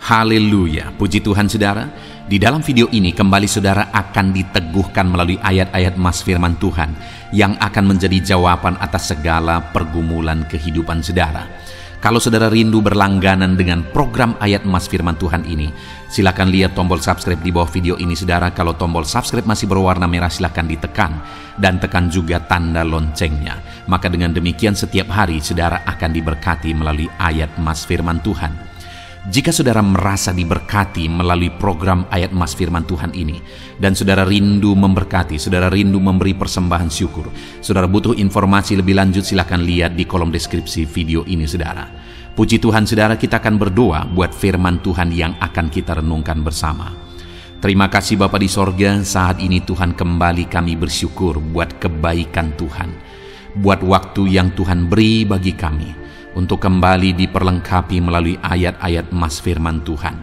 Haleluya, puji Tuhan saudara. Di dalam video ini kembali saudara akan diteguhkan melalui ayat-ayat Mas firman Tuhan yang akan menjadi jawaban atas segala pergumulan kehidupan saudara. Kalau saudara rindu berlangganan dengan program ayat Mas firman Tuhan ini, silakan lihat tombol subscribe di bawah video ini saudara. Kalau tombol subscribe masih berwarna merah, silakan ditekan dan tekan juga tanda loncengnya. Maka dengan demikian setiap hari saudara akan diberkati melalui ayat Mas firman Tuhan. Jika saudara merasa diberkati melalui program ayat Mas firman Tuhan ini, dan saudara rindu memberkati, saudara rindu memberi persembahan syukur, saudara butuh informasi lebih lanjut, silakan lihat di kolom deskripsi video ini saudara. Puji Tuhan saudara, kita akan berdoa buat firman Tuhan yang akan kita renungkan bersama. Terima kasih Bapa di sorga, saat ini Tuhan kembali kami bersyukur buat kebaikan Tuhan, buat waktu yang Tuhan beri bagi kami untuk kembali diperlengkapi melalui ayat-ayat Mas firman Tuhan.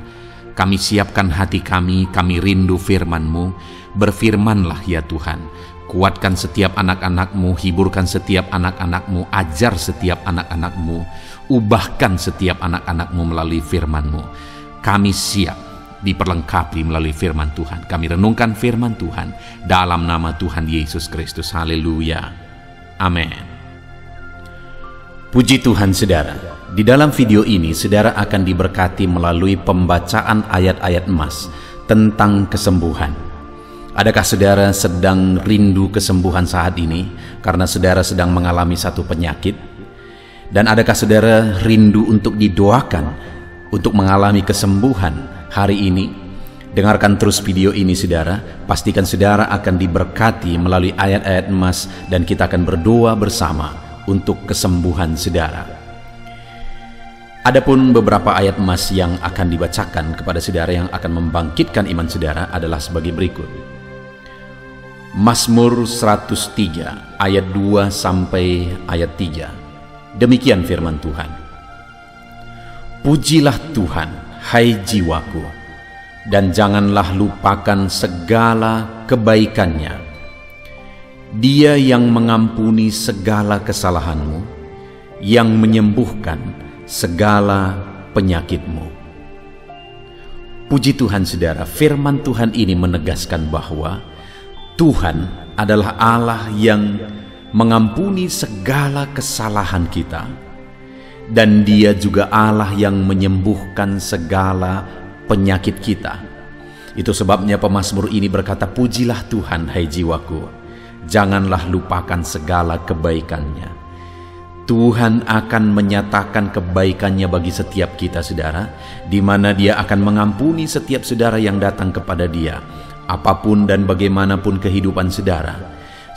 Kami siapkan hati kami rindu firman-Mu. Berfirmanlah ya Tuhan. Kuatkan setiap anak-anak-Mu, hiburkan setiap anak-anak-Mu, ajar setiap anak-anak-Mu, ubahkan setiap anak-anak-Mu melalui firman-Mu. Kami siap diperlengkapi melalui firman Tuhan. Kami renungkan firman Tuhan dalam nama Tuhan Yesus Kristus. Haleluya. Amin. Puji Tuhan saudara, di dalam video ini saudara akan diberkati melalui pembacaan ayat-ayat Mas tentang kesembuhan. Adakah saudara sedang rindu kesembuhan saat ini karena saudara sedang mengalami satu penyakit? Dan adakah saudara rindu untuk didoakan untuk mengalami kesembuhan hari ini? Dengarkan terus video ini saudara, pastikan saudara akan diberkati melalui ayat-ayat Mas dan kita akan berdoa bersama untuk kesembuhan saudara. Adapun beberapa ayat Mas yang akan dibacakan kepada saudara yang akan membangkitkan iman saudara adalah sebagai berikut. Mazmur 103 ayat 2 sampai ayat 3. Demikian firman Tuhan. Pujilah Tuhan, hai jiwaku, dan janganlah lupakan segala kebaikannya. Dia yang mengampuni segala kesalahanmu, yang menyembuhkan segala penyakitmu. Puji Tuhan saudara, firman Tuhan ini menegaskan bahwa Tuhan adalah Allah yang mengampuni segala kesalahan kita, dan Dia juga Allah yang menyembuhkan segala penyakit kita. Itu sebabnya pemazmur ini berkata, pujilah Tuhan hai jiwaku, janganlah lupakan segala kebaikannya. Tuhan akan menyatakan kebaikannya bagi setiap kita saudara, di mana Dia akan mengampuni setiap saudara yang datang kepada Dia, apapun dan bagaimanapun kehidupan saudara,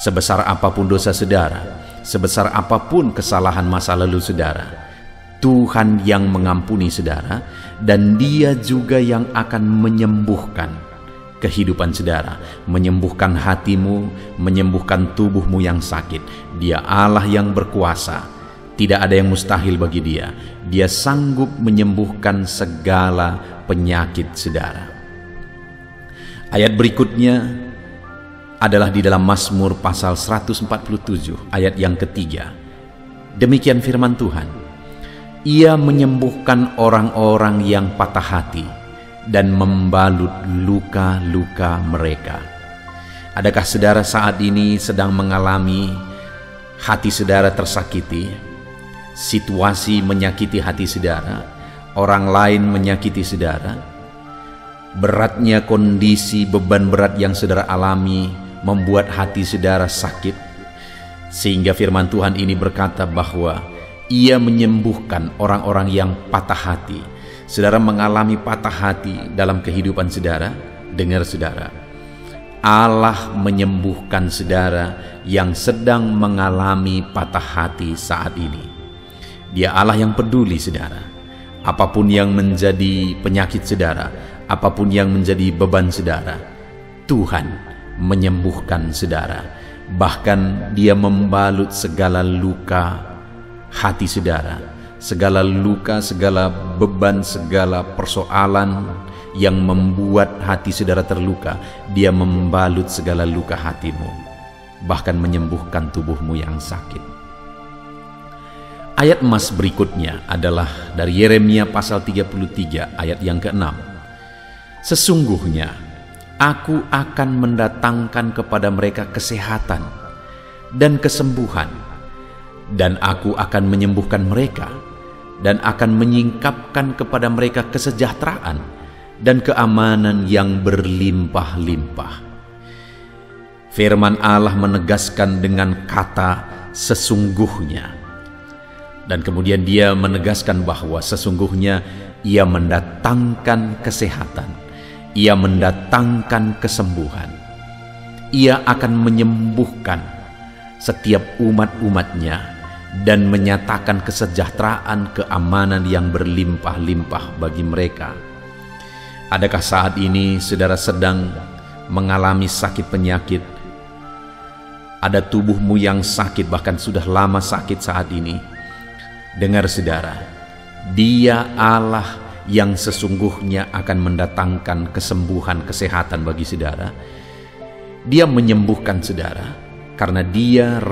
sebesar apapun dosa saudara, sebesar apapun kesalahan masa lalu saudara. Tuhan yang mengampuni saudara, dan Dia juga yang akan menyembuhkan kehidupan saudara, menyembuhkan hatimu, menyembuhkan tubuhmu yang sakit. Dia Allah yang berkuasa, tidak ada yang mustahil bagi Dia. Dia sanggup menyembuhkan segala penyakit saudara. Ayat berikutnya adalah di dalam Mazmur pasal 147 ayat yang ketiga. Demikian firman Tuhan. Ia menyembuhkan orang-orang yang patah hati dan membalut luka-luka mereka. Adakah saudara saat ini sedang mengalami hati saudara tersakiti, situasi menyakiti hati saudara, orang lain menyakiti saudara, beratnya kondisi beban berat yang saudara alami membuat hati saudara sakit, sehingga firman Tuhan ini berkata bahwa Ia menyembuhkan orang-orang yang patah hati. Saudara mengalami patah hati dalam kehidupan saudara, dengar saudara, Allah menyembuhkan saudara yang sedang mengalami patah hati saat ini. Dia Allah yang peduli saudara. Apapun yang menjadi penyakit saudara, apapun yang menjadi beban saudara, Tuhan menyembuhkan saudara. Bahkan Dia membalut segala luka hati saudara, segala luka, segala beban, segala persoalan yang membuat hati saudara terluka. Dia membalut segala luka hatimu, bahkan menyembuhkan tubuhmu yang sakit. Ayat emas berikutnya adalah dari Yeremia pasal 33 ayat yang ke-6. Sesungguhnya aku akan mendatangkan kepada mereka kesehatan dan kesembuhan, dan aku akan menyembuhkan mereka, dan akan menyingkapkan kepada mereka kesejahteraan dan keamanan yang berlimpah-limpah. Firman Allah menegaskan dengan kata sesungguhnya. Dan kemudian dia menegaskan bahwa sesungguhnya ia mendatangkan kesehatan, ia mendatangkan kesembuhan, ia akan menyembuhkan setiap umat-umatnya dan menyatakan kesejahteraan, keamanan yang berlimpah-limpah bagi mereka. Adakah saat ini saudara sedang mengalami sakit penyakit? Ada tubuhmu yang sakit, bahkan sudah lama sakit saat ini. Dengar saudara, Dia Allah yang sesungguhnya akan mendatangkan kesembuhan, kesehatan bagi saudara. Dia menyembuhkan saudara karena Dia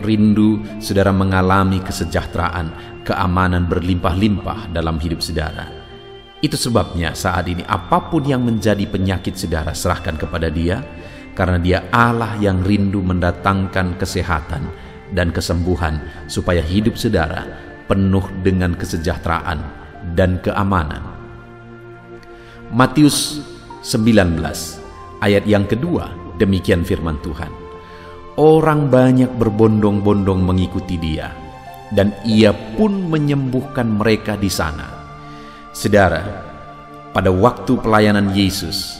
rindu saudara mengalami kesejahteraan, keamanan berlimpah-limpah dalam hidup saudara. Itu sebabnya saat ini apapun yang menjadi penyakit saudara, serahkan kepada Dia, karena Dia Allah yang rindu mendatangkan kesehatan dan kesembuhan supaya hidup saudara penuh dengan kesejahteraan dan keamanan. Matius 19 ayat yang kedua, demikian firman Tuhan. Orang banyak berbondong-bondong mengikuti Dia, dan Ia pun menyembuhkan mereka di sana. Saudara, pada waktu pelayanan Yesus,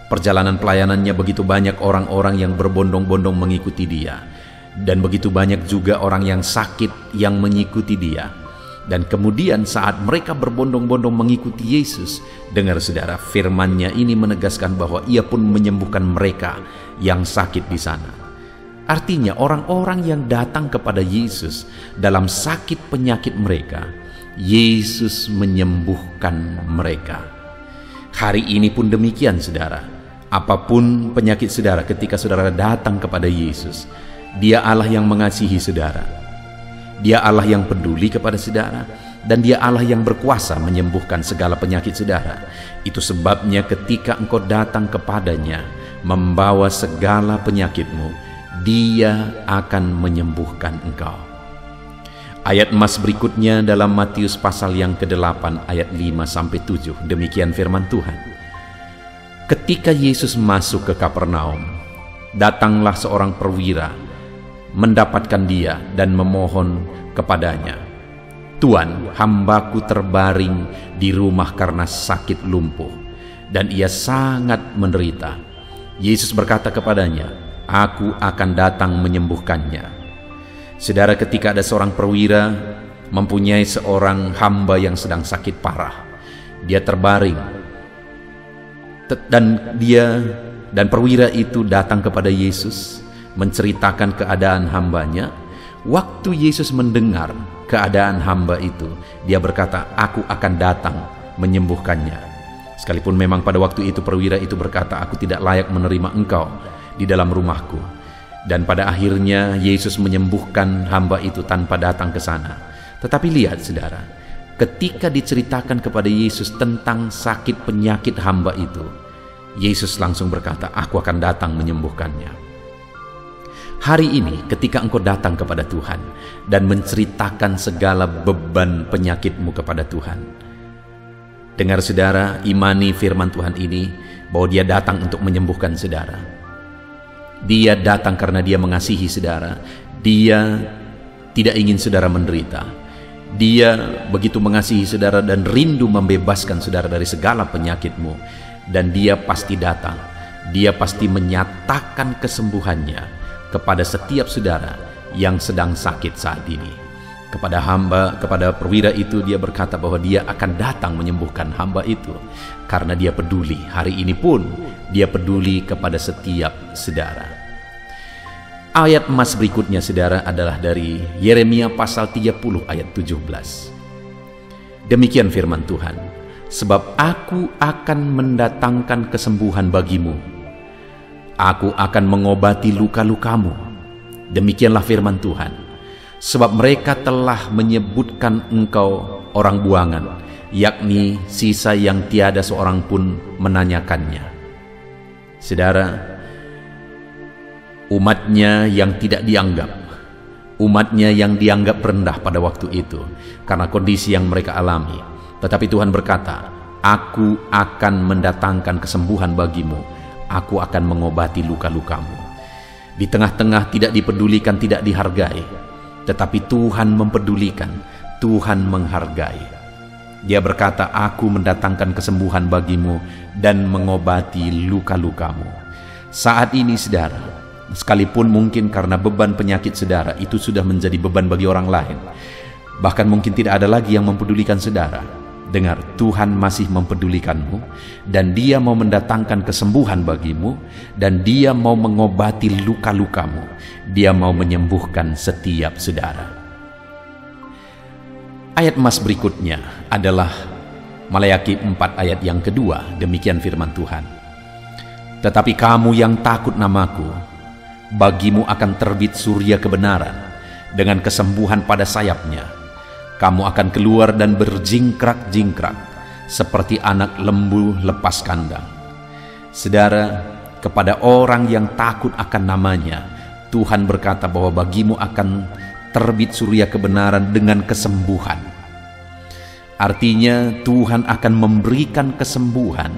perjalanan pelayanannya, begitu banyak orang-orang yang berbondong-bondong mengikuti Dia, dan begitu banyak juga orang yang sakit yang mengikuti Dia. Dan kemudian saat mereka berbondong-bondong mengikuti Yesus, dengar saudara, firman-Nya ini menegaskan bahwa Ia pun menyembuhkan mereka yang sakit di sana. Artinya orang-orang yang datang kepada Yesus dalam sakit penyakit mereka, Yesus menyembuhkan mereka. Hari ini pun demikian saudara. Apapun penyakit saudara, ketika saudara datang kepada Yesus, Dia Allah yang mengasihi saudara, Dia Allah yang peduli kepada saudara, dan Dia Allah yang berkuasa menyembuhkan segala penyakit saudara. Itu sebabnya ketika engkau datang kepadanya membawa segala penyakitmu, Dia akan menyembuhkan engkau. Ayat emas berikutnya dalam Matius pasal yang ke-8 ayat 5-7, demikian firman Tuhan. Ketika Yesus masuk ke Kapernaum, datanglah seorang perwira mendapatkan Dia dan memohon kepadanya, "Tuan, hambaku terbaring di rumah karena sakit lumpuh, dan ia sangat menderita." Yesus berkata kepadanya, "Aku akan datang menyembuhkannya." Saudara, ketika ada seorang perwira mempunyai seorang hamba yang sedang sakit parah, dia terbaring, dan perwira itu datang kepada Yesus menceritakan keadaan hambanya. Waktu Yesus mendengar keadaan hamba itu, Dia berkata, "Aku akan datang menyembuhkannya." Sekalipun memang pada waktu itu perwira itu berkata, "Aku tidak layak menerima engkau di dalam rumahku." Dan pada akhirnya Yesus menyembuhkan hamba itu tanpa datang ke sana. Tetapi lihat saudara, ketika diceritakan kepada Yesus tentang sakit penyakit hamba itu, Yesus langsung berkata, "Aku akan datang menyembuhkannya." Hari ini ketika engkau datang kepada Tuhan dan menceritakan segala beban penyakitmu kepada Tuhan, dengar saudara, imani firman Tuhan ini bahwa Dia datang untuk menyembuhkan saudara. Dia datang karena Dia mengasihi saudara. Dia tidak ingin saudara menderita. Dia begitu mengasihi saudara dan rindu membebaskan saudara dari segala penyakitmu. Dan Dia pasti datang. Dia pasti menyatakan kesembuhannya kepada setiap saudara yang sedang sakit saat ini. Kepada perwira itu Dia berkata bahwa Dia akan datang menyembuhkan hamba itu karena Dia peduli. Hari ini pun Dia peduli kepada setiap saudara. Ayat emas berikutnya saudara adalah dari Yeremia pasal 30 ayat 17. Demikian firman Tuhan, "Sebab aku akan mendatangkan kesembuhan bagimu. Aku akan mengobati luka-lukamu." Demikianlah firman Tuhan. sebab mereka telah menyebutkan engkau orang buangan, yakni sisa yang tiada seorang pun menanyakannya. Saudara, umatnya yang tidak dianggap, umatnya yang dianggap rendah pada waktu itu karena kondisi yang mereka alami, tetapi Tuhan berkata, Aku akan mendatangkan kesembuhan bagimu, Aku akan mengobati luka-lukamu. Di tengah-tengah tidak dipedulikan, tidak dihargai, tetapi Tuhan mempedulikan, Tuhan menghargai. Dia berkata, Aku mendatangkan kesembuhan bagimu dan mengobati luka-lukamu. Saat ini saudara, sekalipun mungkin karena beban penyakit saudara itu sudah menjadi beban bagi orang lain, bahkan mungkin tidak ada lagi yang mempedulikan saudara, dengar, Tuhan masih mempedulikanmu dan Dia mau mendatangkan kesembuhan bagimu dan Dia mau mengobati luka-lukamu. Dia mau menyembuhkan setiap saudara. Ayat emas berikutnya adalah Maleakhi 4 ayat yang kedua. Demikian firman Tuhan. Tetapi kamu yang takut namaku, bagimu akan terbit surya kebenaran dengan kesembuhan pada sayapnya. Kamu akan keluar dan berjingkrak-jingkrak seperti anak lembu lepas kandang. Saudara, kepada orang yang takut akan namanya, Tuhan berkata bahwa bagimu akan terbit surya kebenaran dengan kesembuhan. Artinya Tuhan akan memberikan kesembuhan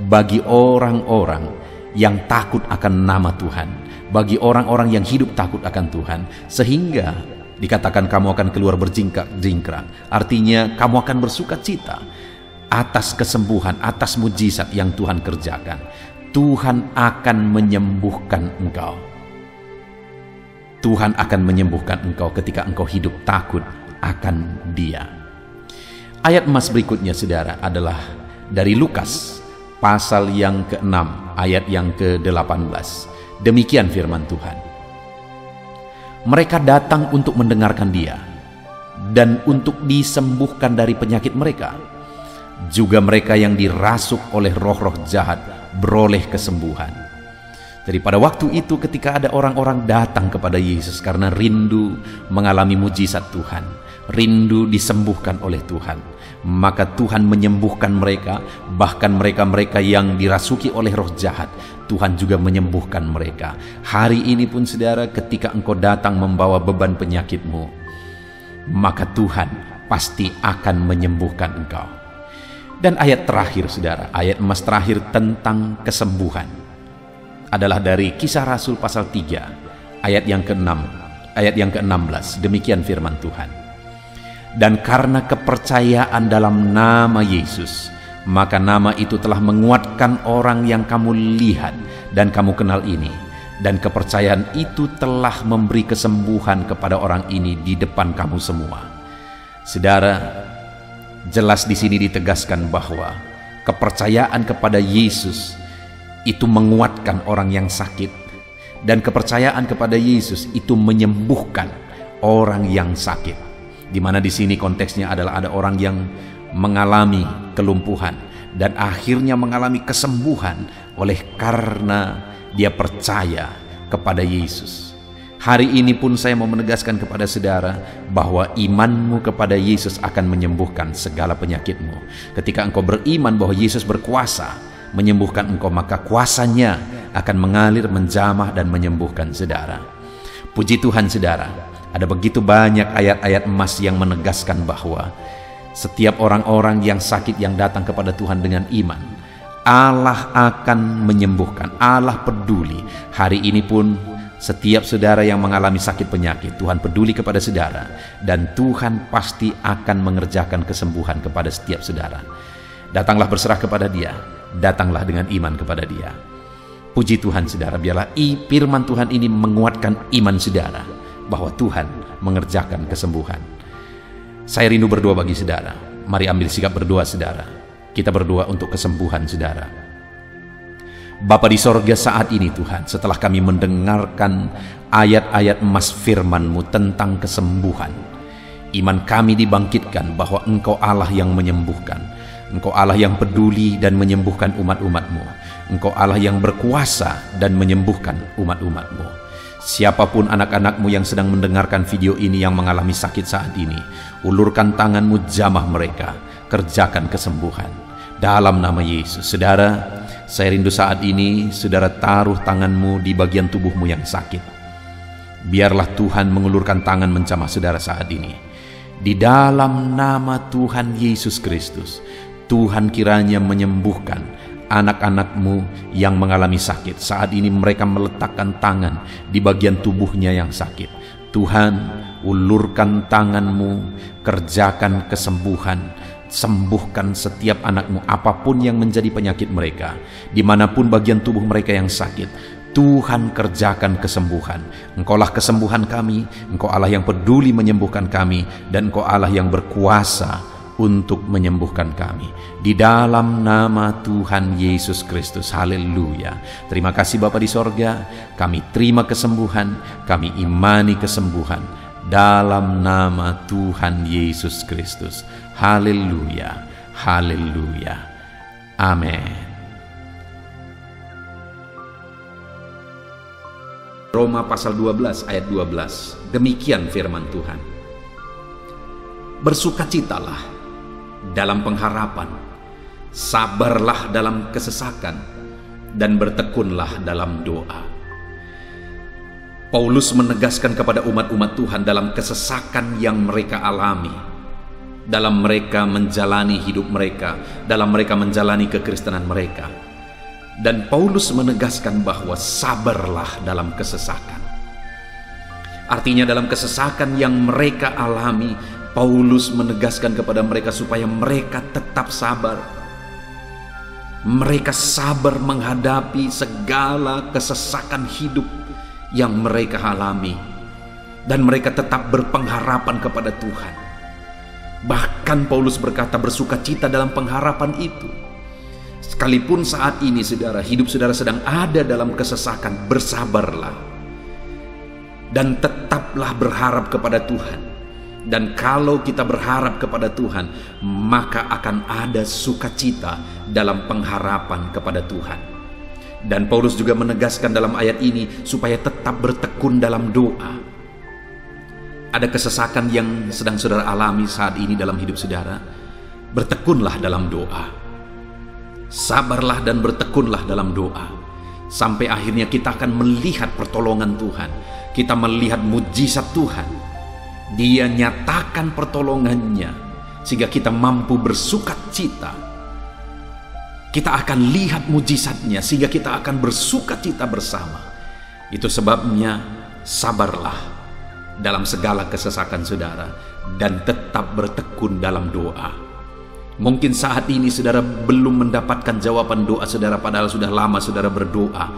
bagi orang-orang yang takut akan nama Tuhan, bagi orang-orang yang hidup takut akan Tuhan, sehingga dikatakan kamu akan keluar berjingkrak-jingkrak. Artinya kamu akan bersuka cita atas kesembuhan, atas mujizat yang Tuhan kerjakan. Tuhan akan menyembuhkan engkau. Tuhan akan menyembuhkan engkau ketika engkau hidup takut akan Dia. Ayat emas berikutnya saudara adalah dari Lukas pasal yang ke-6 ayat yang ke-18. Demikian firman Tuhan. Mereka datang untuk mendengarkan Dia dan untuk disembuhkan dari penyakit mereka. Juga mereka yang dirasuk oleh roh-roh jahat beroleh kesembuhan. Jadi pada waktu itu ketika ada orang-orang datang kepada Yesus karena rindu mengalami mujizat Tuhan, rindu disembuhkan oleh Tuhan, maka Tuhan menyembuhkan mereka. Bahkan mereka-mereka yang dirasuki oleh roh jahat, Tuhan juga menyembuhkan mereka. Hari ini pun saudara, ketika engkau datang membawa beban penyakitmu, maka Tuhan pasti akan menyembuhkan engkau. Dan ayat terakhir saudara, ayat emas terakhir tentang kesembuhan adalah dari Kisah Rasul pasal 3 ayat yang ke-6, ayat yang ke-16. Demikian firman Tuhan. Dan karena kepercayaan dalam nama Yesus, maka nama itu telah menguatkan orang yang kamu lihat dan kamu kenal ini. Dan kepercayaan itu telah memberi kesembuhan kepada orang ini di depan kamu semua. Saudara, jelas di sini ditegaskan bahwa kepercayaan kepada Yesus itu menguatkan orang yang sakit, dan kepercayaan kepada Yesus itu menyembuhkan orang yang sakit. Di mana di sini konteksnya adalah ada orang yang mengalami kelumpuhan dan akhirnya mengalami kesembuhan oleh karena dia percaya kepada Yesus. Hari ini pun saya mau menegaskan kepada saudara bahwa imanmu kepada Yesus akan menyembuhkan segala penyakitmu. Ketika engkau beriman bahwa Yesus berkuasa menyembuhkan engkau, maka kuasanya akan mengalir, menjamah dan menyembuhkan saudara. Puji Tuhan saudara, ada begitu banyak ayat-ayat emas yang menegaskan bahwa setiap orang-orang yang sakit yang datang kepada Tuhan dengan iman, Allah akan menyembuhkan. Allah peduli. Hari ini pun setiap saudara yang mengalami sakit penyakit, Tuhan peduli kepada saudara, dan Tuhan pasti akan mengerjakan kesembuhan kepada setiap saudara. Datanglah berserah kepada Dia, datanglah dengan iman kepada Dia. Puji Tuhan saudara, biarlah firman Tuhan ini menguatkan iman saudara bahwa Tuhan mengerjakan kesembuhan. Saya rindu berdoa bagi saudara. Mari ambil sikap berdoa saudara. Kita berdoa untuk kesembuhan saudara. Bapa di sorga, saat ini Tuhan, setelah kami mendengarkan ayat-ayat emas firman-Mu tentang kesembuhan, iman kami dibangkitkan bahwa Engkau Allah yang menyembuhkan. Engkau Allah yang peduli dan menyembuhkan umat-umat-Mu. Engkau Allah yang berkuasa dan menyembuhkan umat-umat-Mu. Siapapun anak-anakmu yang sedang mendengarkan video ini yang mengalami sakit saat ini, ulurkan tanganmu, jamah mereka, kerjakan kesembuhan dalam nama Yesus. Saudara, saya rindu saat ini saudara taruh tanganmu di bagian tubuhmu yang sakit. Biarlah Tuhan mengulurkan tangan menjamah saudara saat ini. Di dalam nama Tuhan Yesus Kristus, Tuhan kiranya menyembuhkan anak-anakmu yang mengalami sakit. Saat ini mereka meletakkan tangan di bagian tubuhnya yang sakit. Tuhan, ulurkan tanganmu, kerjakan kesembuhan, sembuhkan setiap anakmu apapun yang menjadi penyakit mereka, dimanapun bagian tubuh mereka yang sakit. Tuhan, kerjakan kesembuhan. Engkaulah kesembuhan kami, Engkau Allah yang peduli menyembuhkan kami, dan Engkau Allah yang berkuasa untuk menyembuhkan kami. Di dalam nama Tuhan Yesus Kristus. Haleluya. Terima kasih Bapa di sorga. Kami terima kesembuhan, kami imani kesembuhan dalam nama Tuhan Yesus Kristus. Haleluya. Haleluya. Amin. Roma pasal 12 ayat 12. Demikian firman Tuhan. Bersukacitalah dalam pengharapan, sabarlah dalam kesesakan, dan bertekunlah dalam doa. Paulus menegaskan kepada umat-umat Tuhan dalam kesesakan yang mereka alami, dalam mereka menjalani hidup mereka, dalam mereka menjalani kekristenan mereka. Dan Paulus menegaskan bahwa sabarlah dalam kesesakan. Artinya dalam kesesakan yang mereka alami, Paulus menegaskan kepada mereka supaya mereka tetap sabar. Mereka sabar menghadapi segala kesesakan hidup yang mereka alami, dan mereka tetap berpengharapan kepada Tuhan. Bahkan Paulus berkata bersukacita dalam pengharapan itu. Sekalipun saat ini saudara, hidup saudara sedang ada dalam kesesakan, bersabarlah dan tetaplah berharap kepada Tuhan. Dan kalau kita berharap kepada Tuhan, maka akan ada sukacita dalam pengharapan kepada Tuhan. Dan Paulus juga menegaskan dalam ayat ini supaya tetap bertekun dalam doa. Ada kesesakan yang sedang saudara alami saat ini dalam hidup saudara, bertekunlah dalam doa. Sabarlah dan bertekunlah dalam doa, sampai akhirnya kita akan melihat pertolongan Tuhan. Kita melihat mujizat Tuhan. Dia nyatakan pertolongannya sehingga kita mampu bersukacita. Kita akan lihat mujizatnya sehingga kita akan bersukacita bersama. Itu sebabnya sabarlah dalam segala kesesakan saudara, dan tetap bertekun dalam doa. Mungkin saat ini saudara belum mendapatkan jawaban doa saudara, padahal sudah lama saudara berdoa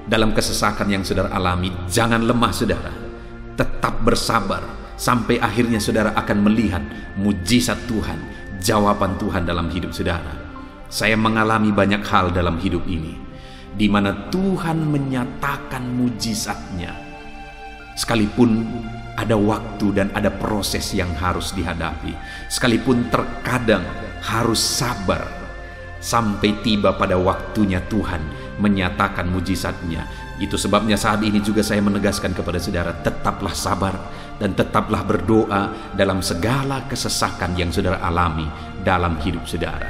dalam kesesakan yang saudara alami. Jangan lemah saudara, tetap bersabar sampai akhirnya saudara akan melihat mujizat Tuhan, jawaban Tuhan dalam hidup saudara. Saya mengalami banyak hal dalam hidup ini, di mana Tuhan menyatakan mujizatnya. Sekalipun ada waktu dan ada proses yang harus dihadapi, sekalipun terkadang harus sabar sampai tiba pada waktunya Tuhan menyatakan mujizatnya. Itu sebabnya saat ini juga saya menegaskan kepada saudara, tetaplah sabar dan tetaplah berdoa dalam segala kesesakan yang saudara alami dalam hidup saudara.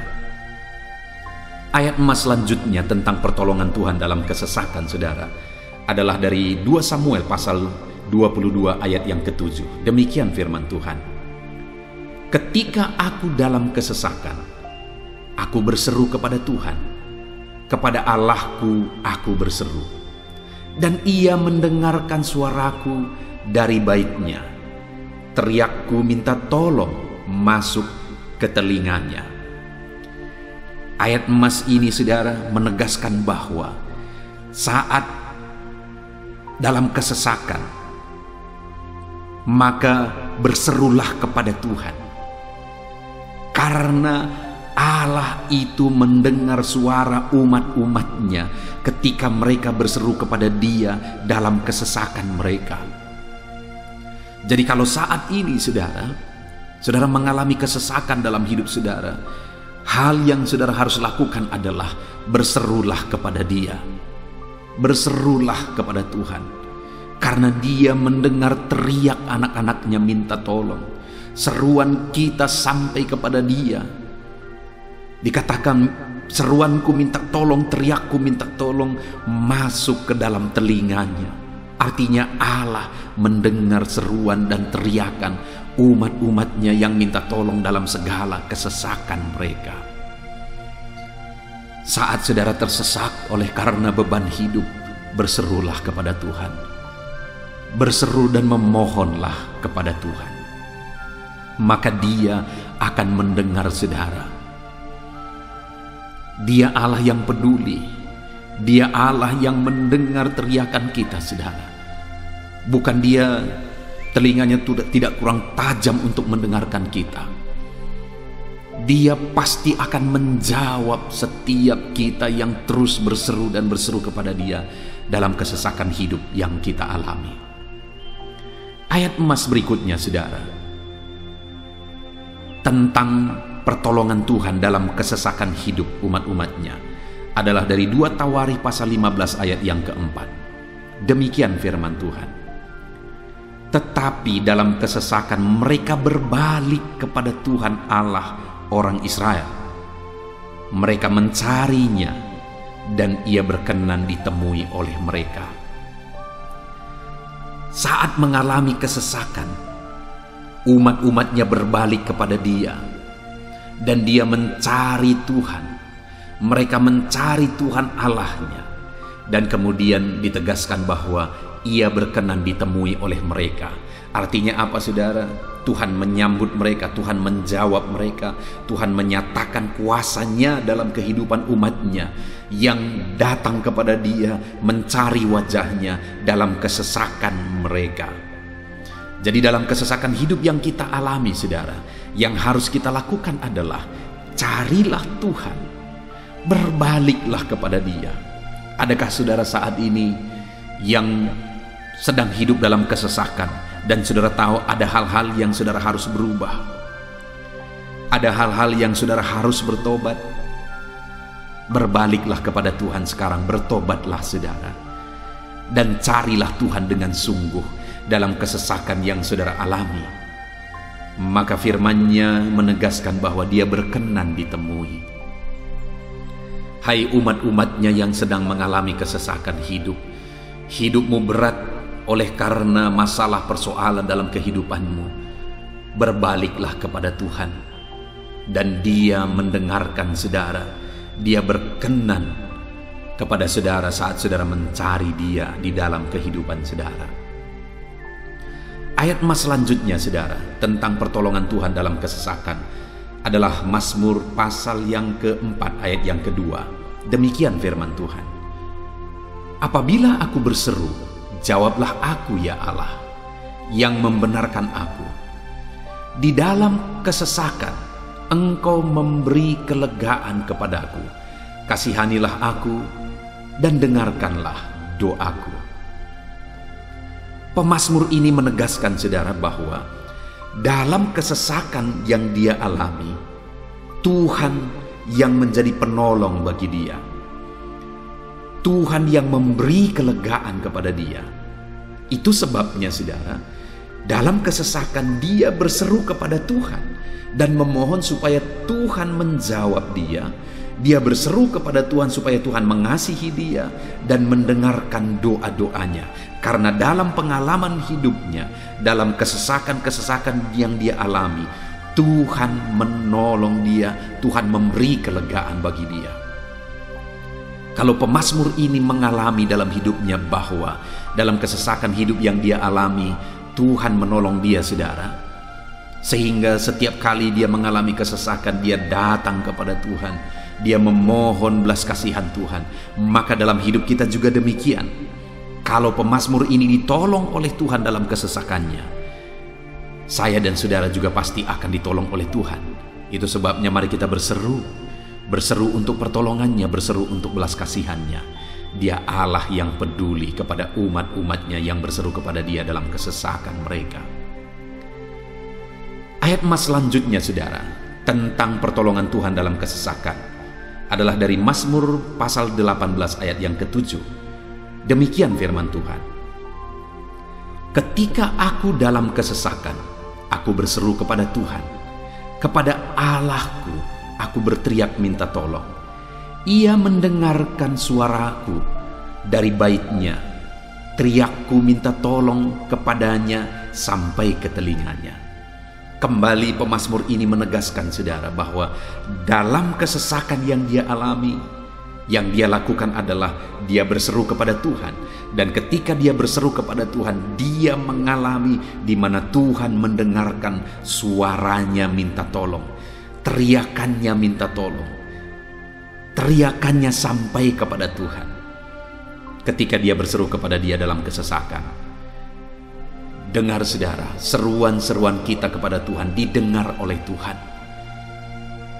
Ayat emas selanjutnya tentang pertolongan Tuhan dalam kesesakan saudara adalah dari 2 Samuel pasal 22 ayat yang ke-7. Demikian firman Tuhan. Ketika aku dalam kesesakan, aku berseru kepada Tuhan, kepada Allahku aku berseru, dan Ia mendengarkan suaraku dari baitnya. Teriakku minta tolong masuk ke telinganya. Ayat emas ini saudara menegaskan bahwa saat dalam kesesakan, maka berserulah kepada Tuhan, karena Allah itu mendengar suara umat-umatnya ketika mereka berseru kepada Dia dalam kesesakan mereka. Jadi kalau saat ini saudara mengalami kesesakan dalam hidup saudara, hal yang saudara harus lakukan adalah berserulah kepada Dia. Berserulah kepada Tuhan. karena Dia mendengar teriak anak-anaknya minta tolong. Seruan kita sampai kepada Dia. Dikatakan seruanku minta tolong, teriakku minta tolong masuk ke dalam telinganya. Artinya Allah mendengar seruan dan teriakan umat-umatnya yang minta tolong dalam segala kesesakan mereka. Saat saudara tersesak oleh karena beban hidup, berserulah kepada Tuhan. Berseru dan memohonlah kepada Tuhan. Maka Dia akan mendengar saudara. Dia Allah yang peduli. Dia Allah yang mendengar teriakan kita, saudara. Bukan Dia telinganya tidak kurang tajam untuk mendengarkan kita. Dia pasti akan menjawab setiap kita yang terus berseru dan berseru kepada Dia dalam kesesakan hidup yang kita alami. Ayat emas berikutnya, saudara, tentang pertolongan Tuhan dalam kesesakan hidup umat-umatnya adalah dari 2 Tawarikh pasal 15 ayat yang keempat. Demikian firman Tuhan. Tetapi dalam kesesakan mereka berbalik kepada Tuhan Allah orang Israel. Mereka mencarinya dan Ia berkenan ditemui oleh mereka. Saat mengalami kesesakan, umat-umatnya berbalik kepada Dia dan Dia mencari Tuhan. Mereka mencari Tuhan Allahnya, dan kemudian ditegaskan bahwa Ia berkenan ditemui oleh mereka. Artinya apa, saudara? Tuhan menyambut mereka, Tuhan menjawab mereka, Tuhan menyatakan kuasa-Nya dalam kehidupan umatnya yang datang kepada Dia, mencari wajah-Nya dalam kesesakan mereka. Jadi dalam kesesakan hidup yang kita alami, saudara, yang harus kita lakukan adalah carilah Tuhan, berbaliklah kepada Dia. Adakah saudara saat ini yang sedang hidup dalam kesesakan dan saudara tahu ada hal-hal yang saudara harus berubah, ada hal-hal yang saudara harus bertobat? Berbaliklah kepada Tuhan sekarang, bertobatlah saudara, dan carilah Tuhan dengan sungguh dalam kesesakan yang saudara alami. Maka firman-Nya menegaskan bahwa Dia berkenan ditemui. Hai umat-umatnya yang sedang mengalami kesesakan hidup, hidupmu berat oleh karena masalah persoalan dalam kehidupanmu, berbaliklah kepada Tuhan dan Dia mendengarkan saudara. Dia berkenan kepada saudara saat saudara mencari Dia di dalam kehidupan saudara. Ayat emas selanjutnya, saudara, tentang pertolongan Tuhan dalam kesesakan adalah Mazmur pasal yang keempat ayat yang kedua. Demikian firman Tuhan. Apabila aku berseru, jawablah aku ya Allah, yang membenarkan aku. Di dalam kesesakan, Engkau memberi kelegaan kepadaku. Kasihanilah aku dan dengarkanlah doaku. Pemazmur ini menegaskan saudara bahwa dalam kesesakan yang dia alami, Tuhan yang menjadi penolong bagi dia. Tuhan yang memberi kelegaan kepada dia. Itu sebabnya saudara, dalam kesesakan dia berseru kepada Tuhan dan memohon supaya Tuhan menjawab dia. Dia berseru kepada Tuhan supaya Tuhan mengasihi dia dan mendengarkan doa-doanya. Karena dalam pengalaman hidupnya, dalam kesesakan-kesesakan yang dia alami, Tuhan menolong dia, Tuhan memberi kelegaan bagi dia. Kalau pemazmur ini mengalami dalam hidupnya bahwa dalam kesesakan hidup yang dia alami, Tuhan menolong dia, saudara. Sehingga setiap kali dia mengalami kesesakan, dia datang kepada Tuhan, dia memohon belas kasihan Tuhan. Maka dalam hidup kita juga demikian. Kalau pemazmur ini ditolong oleh Tuhan dalam kesesakannya, saya dan saudara juga pasti akan ditolong oleh Tuhan. Itu sebabnya mari kita berseru untuk pertolongannya, berseru untuk belas kasihannya. Dia Allah yang peduli kepada umat-umatnya yang berseru kepada dia dalam kesesakan mereka. Ayat emas selanjutnya saudara, tentang pertolongan Tuhan dalam kesesakan adalah dari Mazmur pasal 18 ayat yang ke-7. Demikian firman Tuhan. Ketika aku dalam kesesakan, aku berseru kepada Tuhan, kepada Allahku, aku berteriak minta tolong. Ia mendengarkan suaraku dari baitnya, teriakku minta tolong kepadanya sampai ke telinganya. Kembali pemazmur ini menegaskan saudara bahwa dalam kesesakan yang dia alami, yang dia lakukan adalah dia berseru kepada Tuhan. Dan ketika dia berseru kepada Tuhan, dia mengalami di mana Tuhan mendengarkan suaranya minta tolong, teriakannya minta tolong, teriakannya sampai kepada Tuhan. Ketika dia berseru kepada dia dalam kesesakan, dengar saudara, seruan-seruan kita kepada Tuhan didengar oleh Tuhan.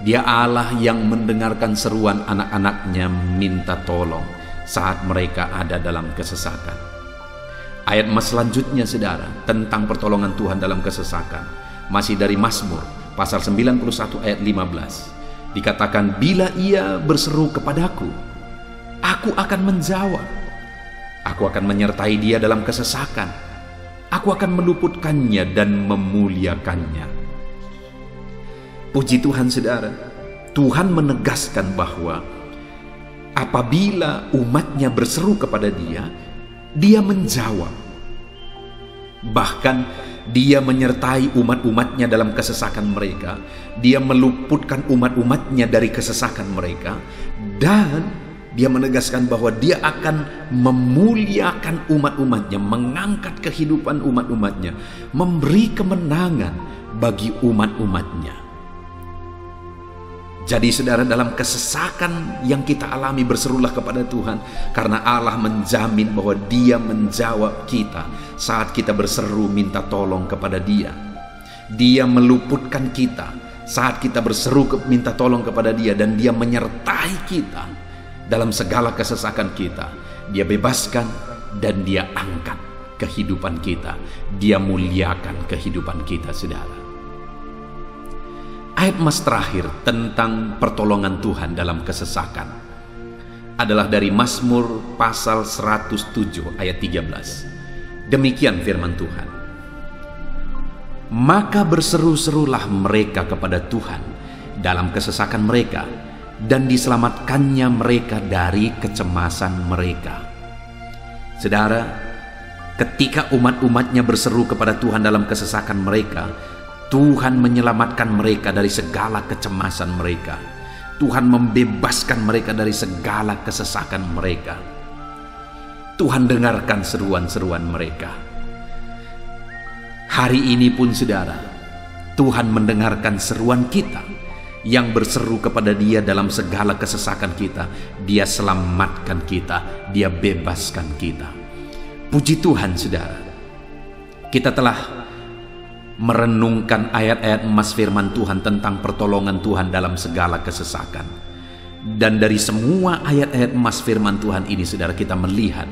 Dia Allah yang mendengarkan seruan anak-anaknya minta tolong saat mereka ada dalam kesesakan. Ayat selanjutnya saudara, tentang pertolongan Tuhan dalam kesesakan, masih dari Mazmur pasal 91 ayat 15. Dikatakan, bila ia berseru kepadaku, aku akan menjawab. Aku akan menyertai dia dalam kesesakan. Aku akan meluputkannya dan memuliakannya. Puji Tuhan saudara, Tuhan menegaskan bahwa apabila umatnya berseru kepada dia, dia menjawab. Bahkan dia menyertai umat-umatnya dalam kesesakan mereka. Dia meluputkan umat-umatnya dari kesesakan mereka. Dan dia menegaskan bahwa dia akan memuliakan umat-umatnya, mengangkat kehidupan umat-umatnya, memberi kemenangan bagi umat-umatnya. Jadi saudara, dalam kesesakan yang kita alami, berserulah kepada Tuhan, karena Allah menjamin bahwa dia menjawab kita saat kita berseru minta tolong kepada dia. Dia meluputkan kita saat kita berseru minta tolong kepada dia, dan dia menyertai kita dalam segala kesesakan kita. Dia bebaskan dan dia angkat kehidupan kita. Dia muliakan kehidupan kita saudara. Ayat terakhir tentang pertolongan Tuhan dalam kesesakan adalah dari Mazmur pasal 107 ayat 13. Demikian firman Tuhan. Maka berseru-serulah mereka kepada Tuhan dalam kesesakan mereka, dan diselamatkannya mereka dari kecemasan mereka. Saudara, ketika umat-umatnya berseru kepada Tuhan dalam kesesakan mereka, Tuhan menyelamatkan mereka dari segala kecemasan mereka. Tuhan membebaskan mereka dari segala kesesakan mereka. Tuhan dengarkan seruan-seruan mereka. Hari ini pun saudara, Tuhan mendengarkan seruan kita yang berseru kepada dia dalam segala kesesakan kita. Dia selamatkan kita, dia bebaskan kita. Puji Tuhan saudara, kita telah merenungkan ayat-ayat emas firman Tuhan tentang pertolongan Tuhan dalam segala kesesakan. Dan dari semua ayat-ayat emas firman Tuhan ini saudara, kita melihat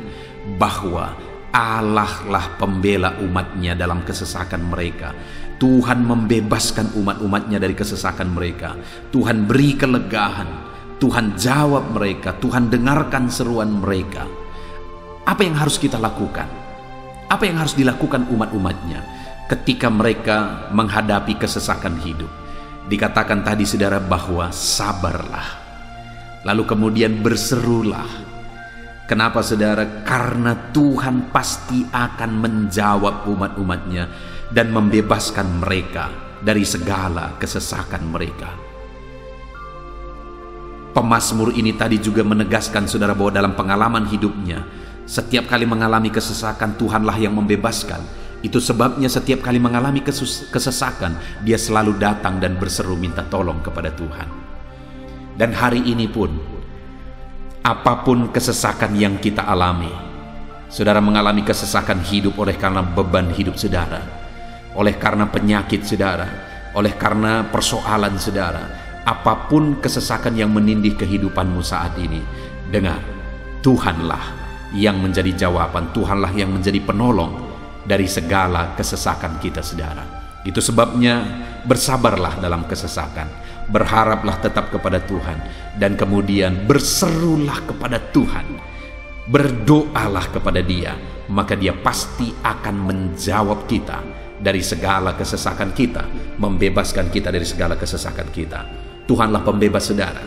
bahwa Allah lah pembela umatnya dalam kesesakan mereka. Tuhan membebaskan umat-umatnya dari kesesakan mereka. Tuhan beri kelegaan, Tuhan jawab mereka, Tuhan dengarkan seruan mereka. Apa yang harus kita lakukan? Apa yang harus dilakukan umat-umatnya ketika mereka menghadapi kesesakan hidup? Dikatakan tadi saudara bahwa sabarlah, lalu kemudian berserulah. Kenapa saudara? Karena Tuhan pasti akan menjawab umat-umatnya dan membebaskan mereka dari segala kesesakan mereka. Pemazmur ini tadi juga menegaskan saudara bahwa dalam pengalaman hidupnya, setiap kali mengalami kesesakan, Tuhanlah yang membebaskan. Itu sebabnya setiap kali mengalami kesesakan, dia selalu datang dan berseru minta tolong kepada Tuhan. Dan hari ini pun, apapun kesesakan yang kita alami, saudara mengalami kesesakan hidup oleh karena beban hidup saudara, oleh karena penyakit saudara, oleh karena persoalan saudara, apapun kesesakan yang menindih kehidupanmu saat ini, dengar, Tuhanlah yang menjadi jawaban, Tuhanlah yang menjadi penolong dari segala kesesakan kita saudara. Itu sebabnya bersabarlah dalam kesesakan, berharaplah tetap kepada Tuhan, dan kemudian berserulah kepada Tuhan. Berdoalah kepada Dia, maka Dia pasti akan menjawab kita dari segala kesesakan kita, membebaskan kita dari segala kesesakan kita. Tuhanlah pembebas saudara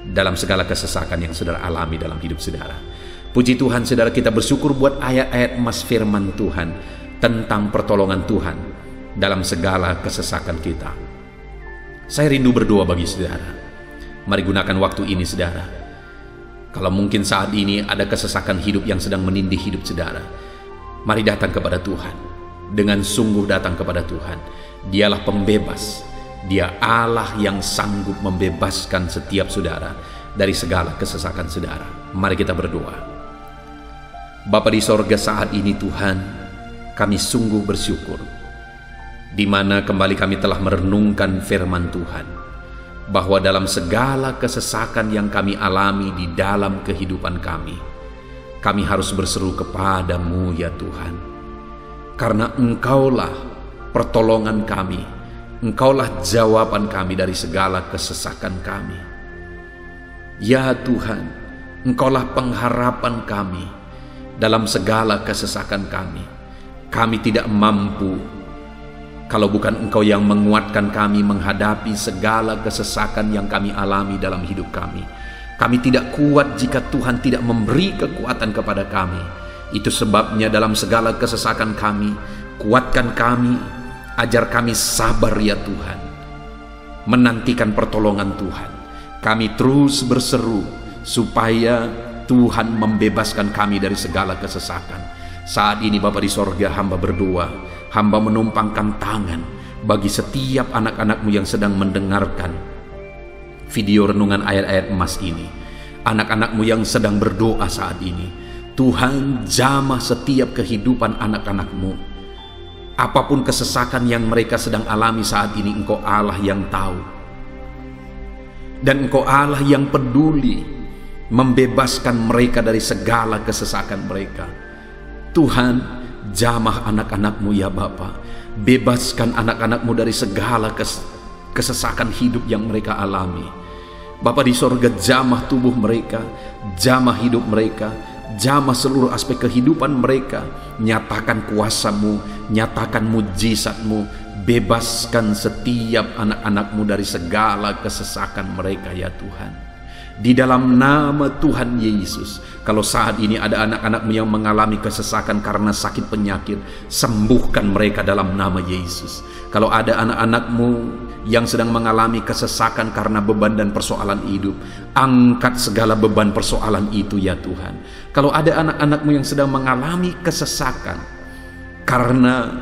dalam segala kesesakan yang saudara alami dalam hidup saudara. Puji Tuhan saudara, kita bersyukur buat ayat-ayat emas firman Tuhan tentang pertolongan Tuhan dalam segala kesesakan kita. Saya rindu berdoa bagi saudara. Mari gunakan waktu ini saudara. Kalau mungkin saat ini ada kesesakan hidup yang sedang menindih hidup saudara, mari datang kepada Tuhan. Dengan sungguh datang kepada Tuhan. Dialah pembebas. Dia Allah yang sanggup membebaskan setiap saudara dari segala kesesakan saudara. Mari kita berdoa. Bapa di sorga, saat ini Tuhan, kami sungguh bersyukur di mana kembali kami telah merenungkan firman Tuhan, bahwa dalam segala kesesakan yang kami alami di dalam kehidupan kami harus berseru kepadamu ya Tuhan. Karena Engkaulah pertolongan kami, Engkaulah jawaban kami dari segala kesesakan kami. Ya Tuhan, Engkaulah pengharapan kami dalam segala kesesakan kami. Kami tidak mampu kalau bukan Engkau yang menguatkan kami menghadapi segala kesesakan yang kami alami dalam hidup kami. Kami tidak kuat jika Tuhan tidak memberi kekuatan kepada kami. Itu sebabnya dalam segala kesesakan kami, kuatkan kami, ajar kami sabar ya Tuhan, menantikan pertolongan Tuhan. Kami terus berseru supaya Tuhan membebaskan kami dari segala kesesakan. Saat ini Bapa di sorga, hamba berdoa, hamba menumpangkan tangan bagi setiap anak-anak-Mu yang sedang mendengarkan video renungan ayat-ayat emas ini. Anak-anak-Mu yang sedang berdoa saat ini, Tuhan jamah setiap kehidupan anak-anak-Mu. Apapun kesesakan yang mereka sedang alami saat ini, Engkau Allah yang tahu. Dan Engkau Allah yang peduli membebaskan mereka dari segala kesesakan mereka. Tuhan, jamah anak-anak-Mu ya Bapa. Bebaskan anak-anak-Mu dari segala kesesakan hidup yang mereka alami. Bapa di sorga, jamah tubuh mereka, jamah hidup mereka, jamah seluruh aspek kehidupan mereka. Nyatakan kuasa-Mu, nyatakan mujizat-Mu. Bebaskan setiap anak-anak-Mu dari segala kesesakan mereka ya Tuhan. Di dalam nama Tuhan Yesus, kalau saat ini ada anak-anak-Mu yang mengalami kesesakan karena sakit penyakit, sembuhkan mereka dalam nama Yesus. Kalau ada anak-anak-Mu yang sedang mengalami kesesakan karena beban dan persoalan hidup, angkat segala beban persoalan itu ya Tuhan. Kalau ada anak-anak-Mu yang sedang mengalami kesesakan karena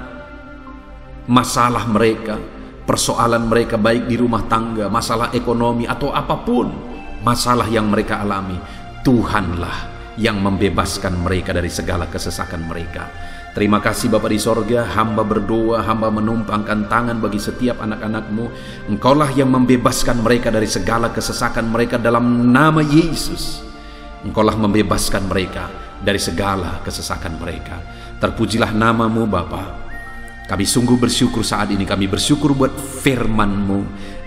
masalah mereka, persoalan mereka baik di rumah tangga, masalah ekonomi atau apapun masalah yang mereka alami, Tuhanlah yang membebaskan mereka dari segala kesesakan mereka. Terima kasih Bapa di sorga, hamba berdoa, hamba menumpangkan tangan bagi setiap anak-anak-Mu. Engkaulah yang membebaskan mereka dari segala kesesakan mereka dalam nama Yesus. Engkaulah membebaskan mereka dari segala kesesakan mereka. Terpujilah nama-Mu Bapa. Kami sungguh bersyukur saat ini, kami bersyukur buat firman-Mu,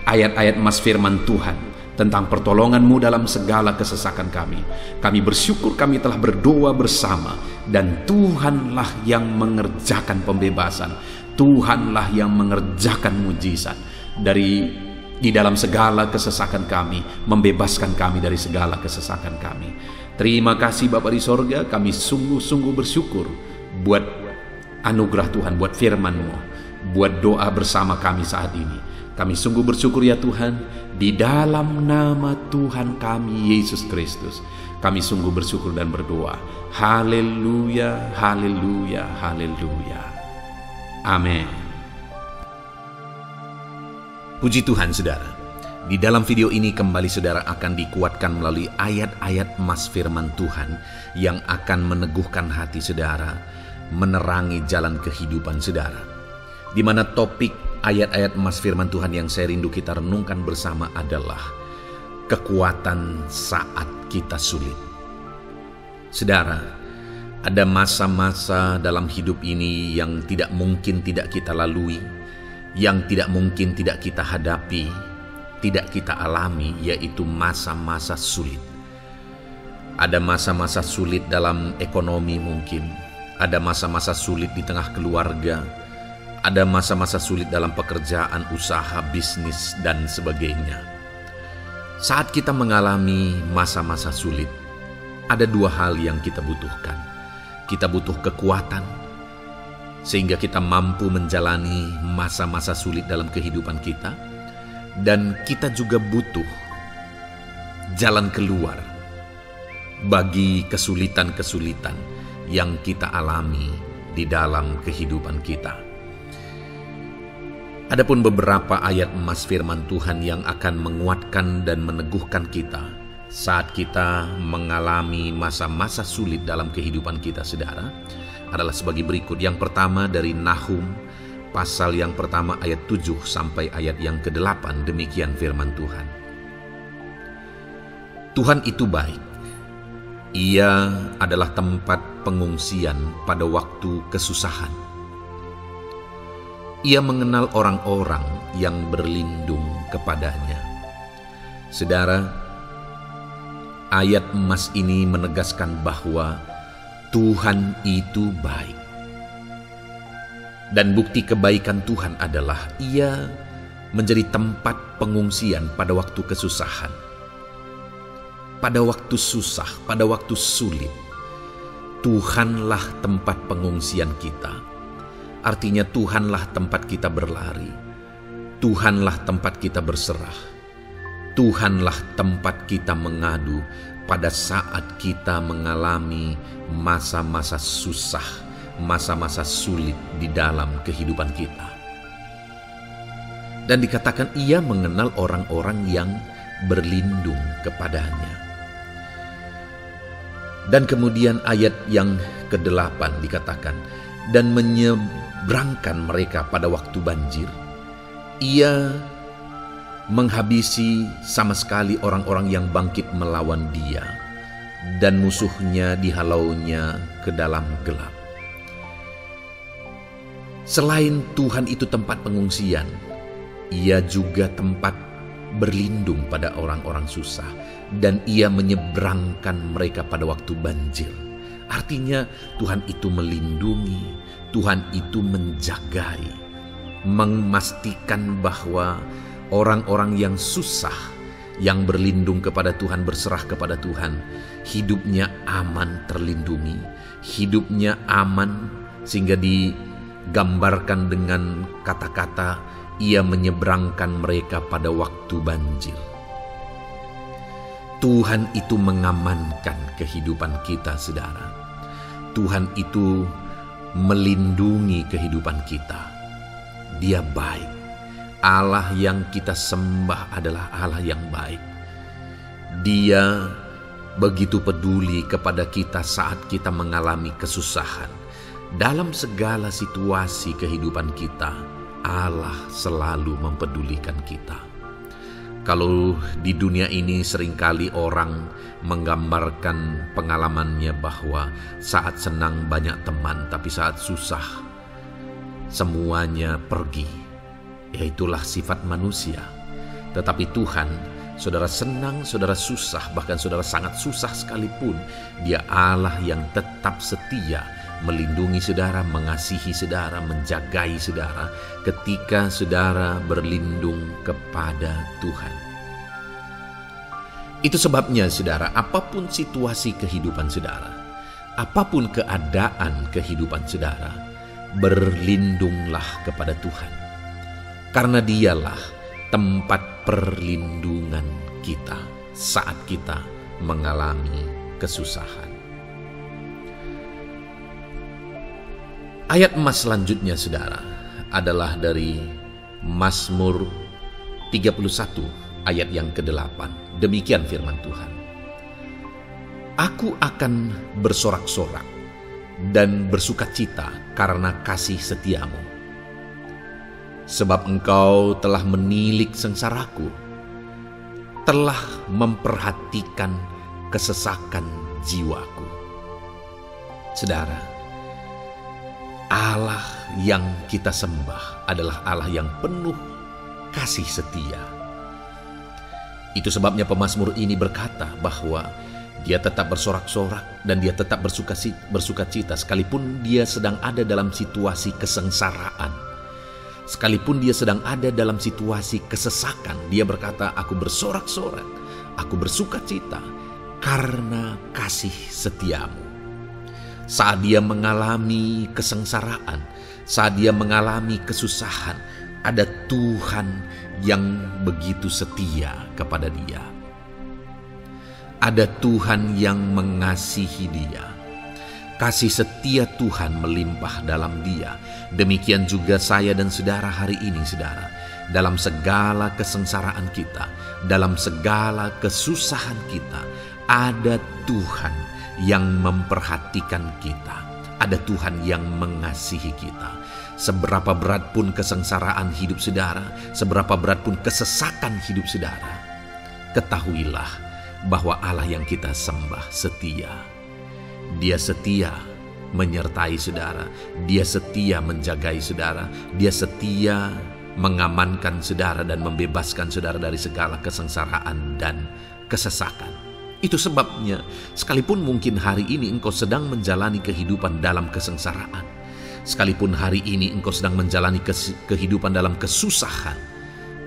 ayat-ayat emas firman Tuhan tentang pertolongan-Mu dalam segala kesesakan kami. Kami bersyukur kami telah berdoa bersama, dan Tuhanlah yang mengerjakan pembebasan. Tuhanlah yang mengerjakan mujizat di dalam segala kesesakan kami, membebaskan kami dari segala kesesakan kami. Terima kasih Bapa di sorga, kami sungguh-sungguh bersyukur buat anugerah Tuhan, buat firman-Mu, buat doa bersama kami saat ini. Kami sungguh bersyukur ya Tuhan, di dalam nama Tuhan kami Yesus Kristus, kami sungguh bersyukur dan berdoa. Haleluya, haleluya, haleluya. Amin. Puji Tuhan saudara, di dalam video ini kembali saudara akan dikuatkan melalui ayat-ayat emas firman Tuhan yang akan meneguhkan hati saudara, menerangi jalan kehidupan saudara. Di mana topik ayat-ayat emas firman Tuhan yang saya rindu kita renungkan bersama adalah kekuatan saat kita sulit. Saudara, ada masa-masa dalam hidup ini yang tidak mungkin tidak kita lalui, yang tidak mungkin tidak kita hadapi, tidak kita alami, yaitu masa-masa sulit. Ada masa-masa sulit dalam ekonomi mungkin, ada masa-masa sulit di tengah keluarga, ada masa-masa sulit dalam pekerjaan, usaha, bisnis, dan sebagainya. Saat kita mengalami masa-masa sulit, ada dua hal yang kita butuhkan. Kita butuh kekuatan, sehingga kita mampu menjalani masa-masa sulit dalam kehidupan kita. Dan kita juga butuh jalan keluar bagi kesulitan-kesulitan yang kita alami di dalam kehidupan kita. Adapun beberapa ayat emas firman Tuhan yang akan menguatkan dan meneguhkan kita saat kita mengalami masa-masa sulit dalam kehidupan kita, saudara, adalah sebagai berikut. Yang pertama dari Nahum pasal yang pertama ayat 7 sampai ayat yang ke-8. Demikian firman Tuhan. Tuhan itu baik. Ia adalah tempat pengungsian pada waktu kesusahan. Ia mengenal orang-orang yang berlindung kepadanya. Saudara, ayat emas ini menegaskan bahwa Tuhan itu baik. Dan bukti kebaikan Tuhan adalah Ia menjadi tempat pengungsian pada waktu kesusahan. Pada waktu susah, pada waktu sulit, Tuhanlah tempat pengungsian kita. Artinya Tuhanlah tempat kita berlari. Tuhanlah tempat kita berserah. Tuhanlah tempat kita mengadu pada saat kita mengalami masa-masa susah, masa-masa sulit di dalam kehidupan kita. Dan dikatakan Ia mengenal orang-orang yang berlindung kepadanya. Dan kemudian ayat yang ke-8 dikatakan, dan menyeberangkan mereka pada waktu banjir. Ia menghabisi sama sekali orang-orang yang bangkit melawan Dia, dan musuhnya dihalaunya ke dalam gelap. Selain Tuhan itu tempat pengungsian, Ia juga tempat berlindung pada orang-orang susah, dan Ia menyeberangkan mereka pada waktu banjir. Artinya Tuhan itu melindungi, Tuhan itu menjagai, memastikan bahwa orang-orang yang susah, yang berlindung kepada Tuhan, berserah kepada Tuhan, hidupnya aman, terlindungi, hidupnya aman, sehingga digambarkan dengan kata-kata Ia menyeberangkan mereka pada waktu banjir. Tuhan itu mengamankan kehidupan kita, saudara. Tuhan itu melindungi kehidupan kita. Dia baik. Allah yang kita sembah adalah Allah yang baik. Dia begitu peduli kepada kita saat kita mengalami kesusahan. Dalam segala situasi kehidupan kita, Allah selalu mempedulikan kita. Kalau di dunia ini seringkali orang menggambarkan pengalamannya bahwa saat senang banyak teman, tapi saat susah semuanya pergi. Ya, itulah sifat manusia. Tetapi Tuhan, saudara senang, saudara susah, bahkan saudara sangat susah sekalipun, Dia Allah yang tetap setia, melindungi saudara, mengasihi saudara, menjagai saudara ketika saudara berlindung kepada Tuhan. Itu sebabnya saudara, apapun situasi kehidupan saudara, apapun keadaan kehidupan saudara, berlindunglah kepada Tuhan. Karena Dialah tempat perlindungan kita saat kita mengalami kesusahan. Ayat emas selanjutnya saudara adalah dari Mazmur 31 ayat yang ke-8. Demikian firman Tuhan. Aku akan bersorak-sorak dan bersukacita karena kasih setiamu. Sebab Engkau telah menilik sengsaraku, telah memperhatikan kesesakan jiwaku. Saudara, Allah yang kita sembah adalah Allah yang penuh kasih setia. Itu sebabnya pemazmur ini berkata bahwa Dia tetap bersorak-sorak dan dia tetap bersuka cita sekalipun dia sedang ada dalam situasi kesengsaraan. Sekalipun dia sedang ada dalam situasi kesesakan, dia berkata, aku bersorak-sorak, aku bersuka cita karena kasih setiamu. Saat dia mengalami kesengsaraan, saat dia mengalami kesusahan, ada Tuhan yang begitu setia kepada dia. Ada Tuhan yang mengasihi dia. Kasih setia Tuhan melimpah dalam dia. Demikian juga saya dan saudara hari ini, saudara. Dalam segala kesengsaraan kita, dalam segala kesusahan kita, ada Tuhan yang memperhatikan kita. Ada Tuhan yang mengasihi kita. Seberapa berat pun kesengsaraan hidup saudara, seberapa berat pun kesesakan hidup saudara, ketahuilah bahwa Allah yang kita sembah setia. Dia setia menyertai saudara, dia setia menjagai saudara, dia setia mengamankan saudara dan membebaskan saudara dari segala kesengsaraan dan kesesakan. Itu sebabnya, sekalipun mungkin hari ini engkau sedang menjalani kehidupan dalam kesengsaraan, sekalipun hari ini engkau sedang menjalani kehidupan dalam kesusahan,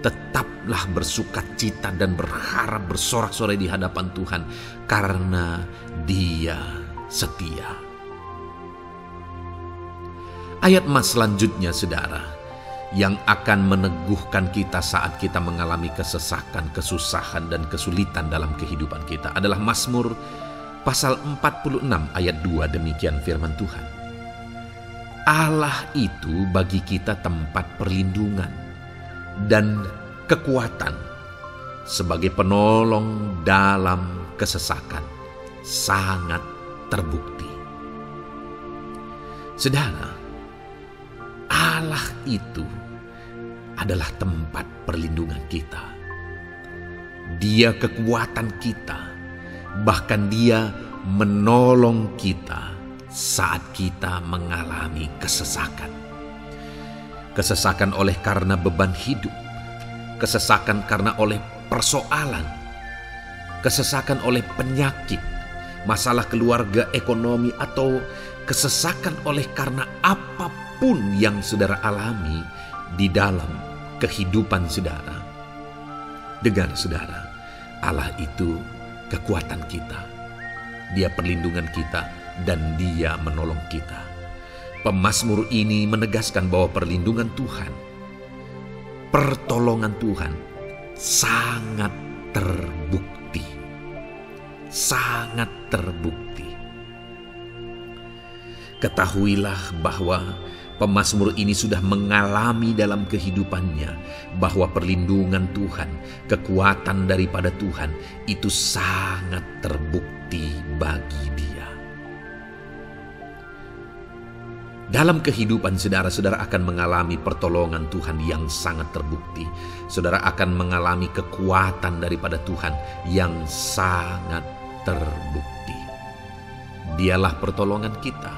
tetaplah bersuka cita dan berharap bersorak-sorai di hadapan Tuhan karena Dia setia. Ayat mas selanjutnya, saudara, yang akan meneguhkan kita saat kita mengalami kesesakan, kesusahan, dan kesulitan dalam kehidupan kita adalah Mazmur pasal 46 ayat 2. Demikian firman Tuhan. Allah itu bagi kita tempat perlindungan dan kekuatan sebagai penolong dalam kesesakan, sangat terbukti. Saudara, Allah itu adalah tempat perlindungan kita. Dia kekuatan kita, bahkan Dia menolong kita saat kita mengalami kesesakan. Kesesakan oleh karena beban hidup, kesesakan karena oleh persoalan, kesesakan oleh penyakit, masalah keluarga, ekonomi, atau kesesakan oleh karena apapun yang saudara alami di dalam kehidupan saudara. Dengar saudara, Allah itu kekuatan kita. Dia perlindungan kita dan Dia menolong kita. Pemazmur ini menegaskan bahwa perlindungan Tuhan, pertolongan Tuhan sangat terbukti. Sangat terbukti. Ketahuilah bahwa pemazmur ini sudah mengalami dalam kehidupannya bahwa perlindungan Tuhan, kekuatan daripada Tuhan itu sangat terbukti bagi dia. Dalam kehidupan saudara-saudara akan mengalami pertolongan Tuhan yang sangat terbukti. Saudara akan mengalami kekuatan daripada Tuhan yang sangat terbukti. Dialah pertolongan kita.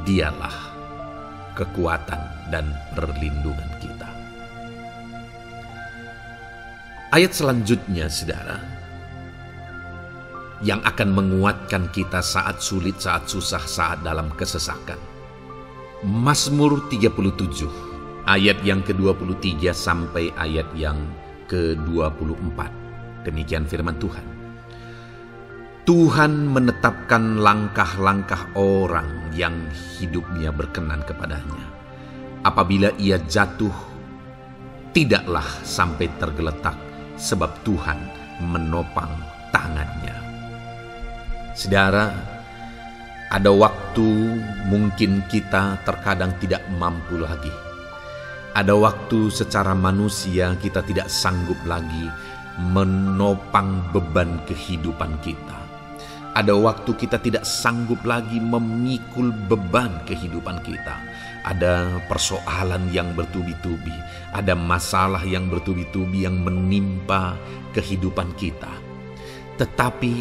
Dialah kekuatan dan perlindungan kita. Ayat selanjutnya, saudara, yang akan menguatkan kita saat sulit, saat susah, saat dalam kesesakan. Mazmur 37, ayat yang ke-23 sampai ayat yang ke-24. Demikian firman Tuhan. Tuhan menetapkan langkah-langkah orang yang hidupnya berkenan kepadanya. Apabila ia jatuh, tidaklah sampai tergeletak, sebab Tuhan menopang tangannya. Saudara, ada waktu mungkin kita terkadang tidak mampu lagi. Ada waktu secara manusia kita tidak sanggup lagi menopang beban kehidupan kita. Ada waktu kita tidak sanggup lagi memikul beban kehidupan kita. Ada persoalan yang bertubi-tubi, ada masalah yang bertubi-tubi yang menimpa kehidupan kita. Tetapi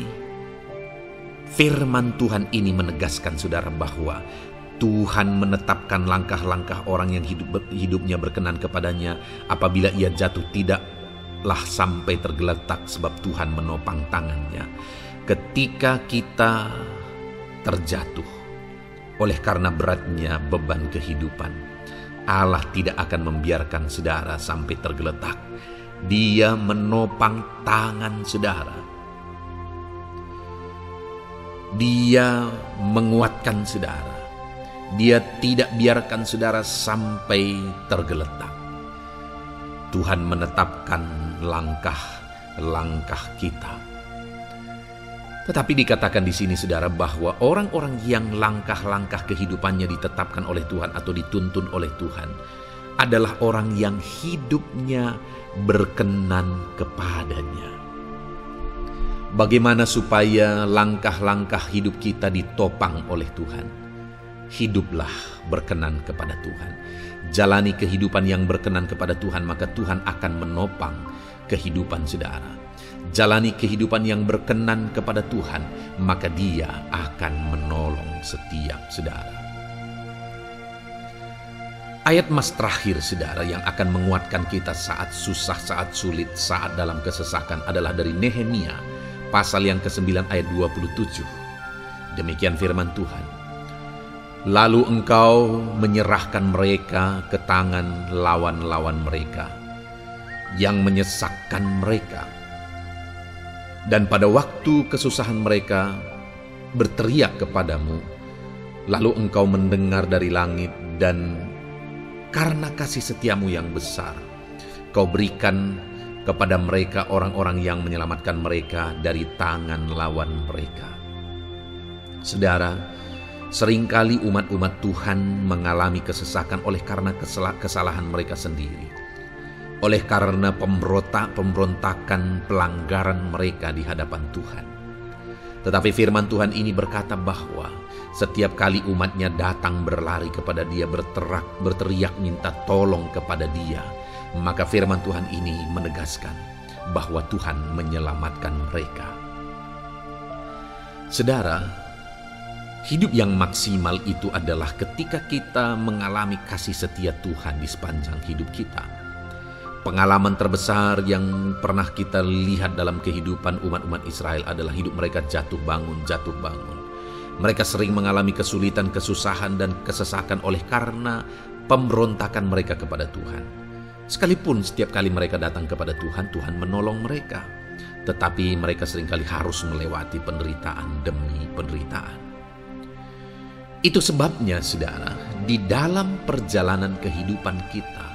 firman Tuhan ini menegaskan saudara bahwa Tuhan menetapkan langkah-langkah orang yang hidupnya berkenan kepadanya. Apabila ia jatuh, tidaklah sampai tergeletak, sebab Tuhan menopang tangannya. ketika kita terjatuh oleh karena beratnya beban kehidupan, Allah tidak akan membiarkan saudara sampai tergeletak. Dia menopang tangan saudara. Dia menguatkan saudara. Dia tidak biarkan saudara sampai tergeletak. Tuhan menetapkan langkah-langkah kita. Tetapi dikatakan di sini saudara bahwa orang-orang yang langkah-langkah kehidupannya ditetapkan oleh Tuhan atau dituntun oleh Tuhan adalah orang yang hidupnya berkenan kepadanya. Bagaimana supaya langkah-langkah hidup kita ditopang oleh Tuhan? Hiduplah berkenan kepada Tuhan. Jalani kehidupan yang berkenan kepada Tuhan, maka Tuhan akan menopang kehidupan saudara. Jalani kehidupan yang berkenan kepada Tuhan, maka Dia akan menolong setiap saudara. Ayat mas terakhir saudara yang akan menguatkan kita saat susah, saat sulit, saat dalam kesesakan adalah dari Nehemia pasal yang ke-9 ayat 27. Demikian firman Tuhan. Lalu engkau menyerahkan mereka ke tangan lawan-lawan mereka yang menyesakkan mereka. Dan pada waktu kesusahan mereka berteriak kepadamu, lalu engkau mendengar dari langit, dan karena kasih setiamu yang besar, kau berikan kepada mereka orang-orang yang menyelamatkan mereka dari tangan lawan mereka. Saudara, seringkali umat-umat Tuhan mengalami kesesakan oleh karena kesalahan mereka sendiri. Oleh karena pemberontakan, pelanggaran mereka di hadapan Tuhan. Tetapi firman Tuhan ini berkata bahwa setiap kali umatnya datang berlari kepada Dia, berteriak minta tolong kepada Dia, maka firman Tuhan ini menegaskan bahwa Tuhan menyelamatkan mereka. Saudara, hidup yang maksimal itu adalah ketika kita mengalami kasih setia Tuhan di sepanjang hidup kita. Pengalaman terbesar yang pernah kita lihat dalam kehidupan umat-umat Israel adalah hidup mereka jatuh bangun. Mereka sering mengalami kesulitan, kesusahan, dan kesesakan oleh karena pemberontakan mereka kepada Tuhan. Sekalipun setiap kali mereka datang kepada Tuhan, Tuhan menolong mereka. Tetapi mereka seringkali harus melewati penderitaan demi penderitaan. Itu sebabnya, saudara, di dalam perjalanan kehidupan kita,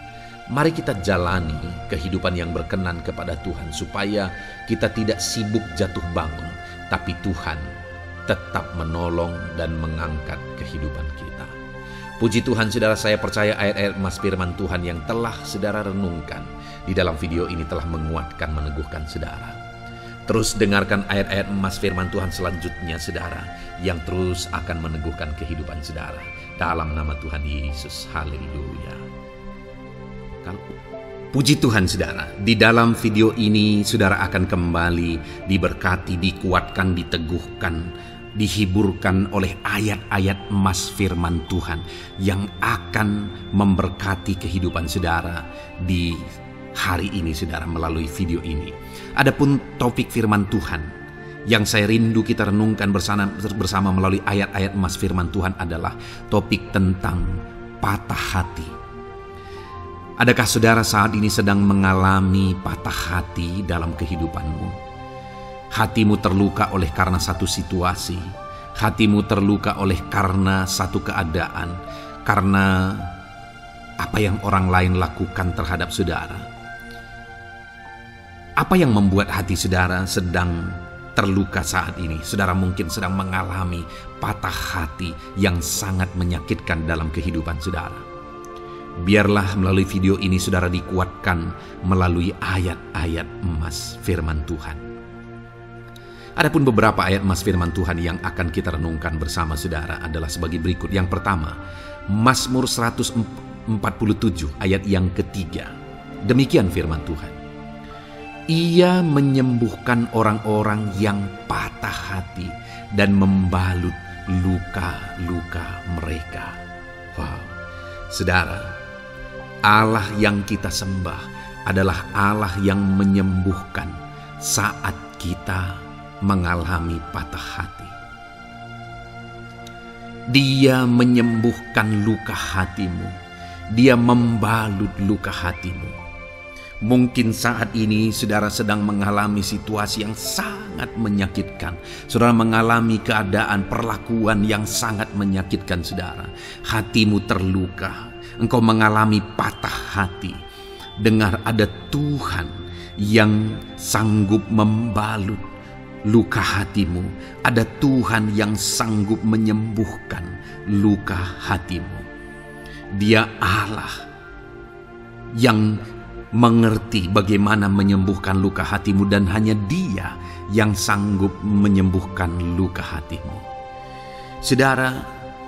mari kita jalani kehidupan yang berkenan kepada Tuhan, supaya kita tidak sibuk jatuh bangun, tapi Tuhan tetap menolong dan mengangkat kehidupan kita. Puji Tuhan saudara, saya percaya ayat-ayat emas firman Tuhan yang telah saudara renungkan di dalam video ini telah menguatkan, meneguhkan saudara. Terus dengarkan ayat-ayat emas firman Tuhan selanjutnya saudara, yang terus akan meneguhkan kehidupan saudara. Dalam nama Tuhan Yesus, haleluya. Puji Tuhan saudara, di dalam video ini saudara akan kembali diberkati, dikuatkan, diteguhkan, dihiburkan oleh ayat-ayat emas firman Tuhan yang akan memberkati kehidupan saudara di hari ini saudara melalui video ini. Adapun topik firman Tuhan yang saya rindu kita renungkan bersama melalui ayat-ayat emas firman Tuhan adalah topik tentang patah hati. Adakah saudara saat ini sedang mengalami patah hati dalam kehidupanmu? Hatimu terluka oleh karena satu situasi. Hatimu terluka oleh karena satu keadaan. Karena apa yang orang lain lakukan terhadap saudara. Apa yang membuat hati saudara sedang terluka saat ini? Saudara mungkin sedang mengalami patah hati yang sangat menyakitkan dalam kehidupan saudara. Biarlah melalui video ini saudara dikuatkan melalui ayat-ayat emas firman Tuhan. Adapun beberapa ayat emas firman Tuhan yang akan kita renungkan bersama saudara adalah sebagai berikut. Yang pertama, Mazmur 147 ayat yang ketiga. Demikian firman Tuhan. Ia menyembuhkan orang-orang yang patah hati dan membalut luka-luka mereka. Wow, saudara, Allah yang kita sembah adalah Allah yang menyembuhkan saat kita mengalami patah hati. Dia menyembuhkan luka hatimu. Dia membalut luka hatimu. Mungkin saat ini saudara sedang mengalami situasi yang sangat menyakitkan. Saudara mengalami keadaan perlakuan yang sangat menyakitkan saudara. Hatimu terluka. Engkau mengalami patah hati. Dengar, ada Tuhan yang sanggup membalut luka hatimu. Ada Tuhan yang sanggup menyembuhkan luka hatimu. Dia Allah yang mengerti bagaimana menyembuhkan luka hatimu, dan hanya Dia yang sanggup menyembuhkan luka hatimu. Saudara,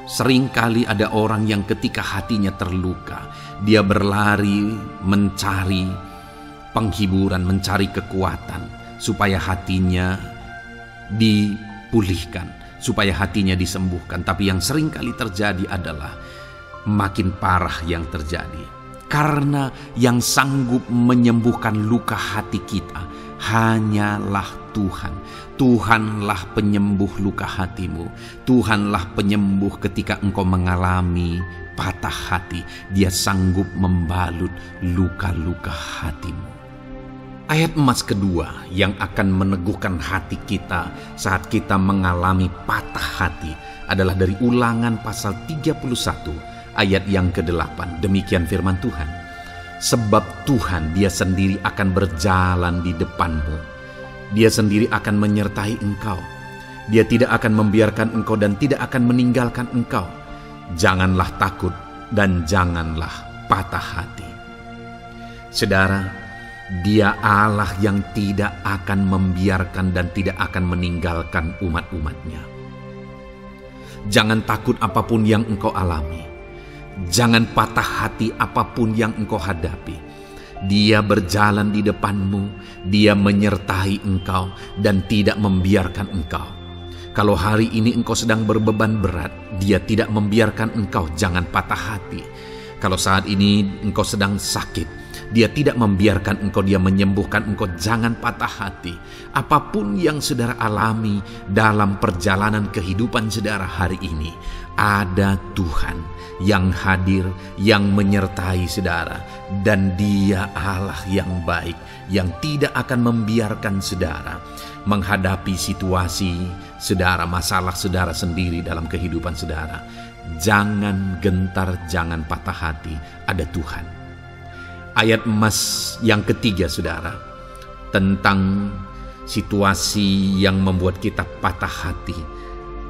seringkali ada orang yang ketika hatinya terluka, dia berlari mencari penghiburan, mencari kekuatan supaya hatinya dipulihkan, supaya hatinya disembuhkan. Tapi yang seringkali terjadi adalah makin parah yang terjadi. Karena yang sanggup menyembuhkan luka hati kita hanyalah Tuhan. Tuhanlah penyembuh luka hatimu. Tuhanlah penyembuh ketika engkau mengalami patah hati. Dia sanggup membalut luka-luka hatimu. Ayat emas kedua yang akan meneguhkan hati kita saat kita mengalami patah hati adalah dari Ulangan pasal 31 ayat yang ke-8. Demikian firman Tuhan. Sebab Tuhan Dia sendiri akan berjalan di depanmu. Dia sendiri akan menyertai engkau. Dia tidak akan membiarkan engkau dan tidak akan meninggalkan engkau. Janganlah takut dan janganlah patah hati. Saudara, Dia Allah yang tidak akan membiarkan dan tidak akan meninggalkan umat-umatnya. Jangan takut apapun yang engkau alami. Jangan patah hati apapun yang engkau hadapi. Dia berjalan di depanmu. Dia menyertai engkau dan tidak membiarkan engkau. Kalau hari ini engkau sedang berbeban berat, Dia tidak membiarkan engkau. Jangan patah hati. Kalau saat ini engkau sedang sakit, Dia tidak membiarkan engkau. Dia menyembuhkan engkau. Jangan patah hati. Apapun yang saudara alami dalam perjalanan kehidupan saudara hari ini, ada Tuhan yang hadir, yang menyertai saudara. Dan Dia Allah yang baik, yang tidak akan membiarkan saudara menghadapi situasi saudara, masalah saudara sendiri dalam kehidupan saudara. Jangan gentar, jangan patah hati, ada Tuhan. Ayat emas yang ketiga saudara, tentang situasi yang membuat kita patah hati.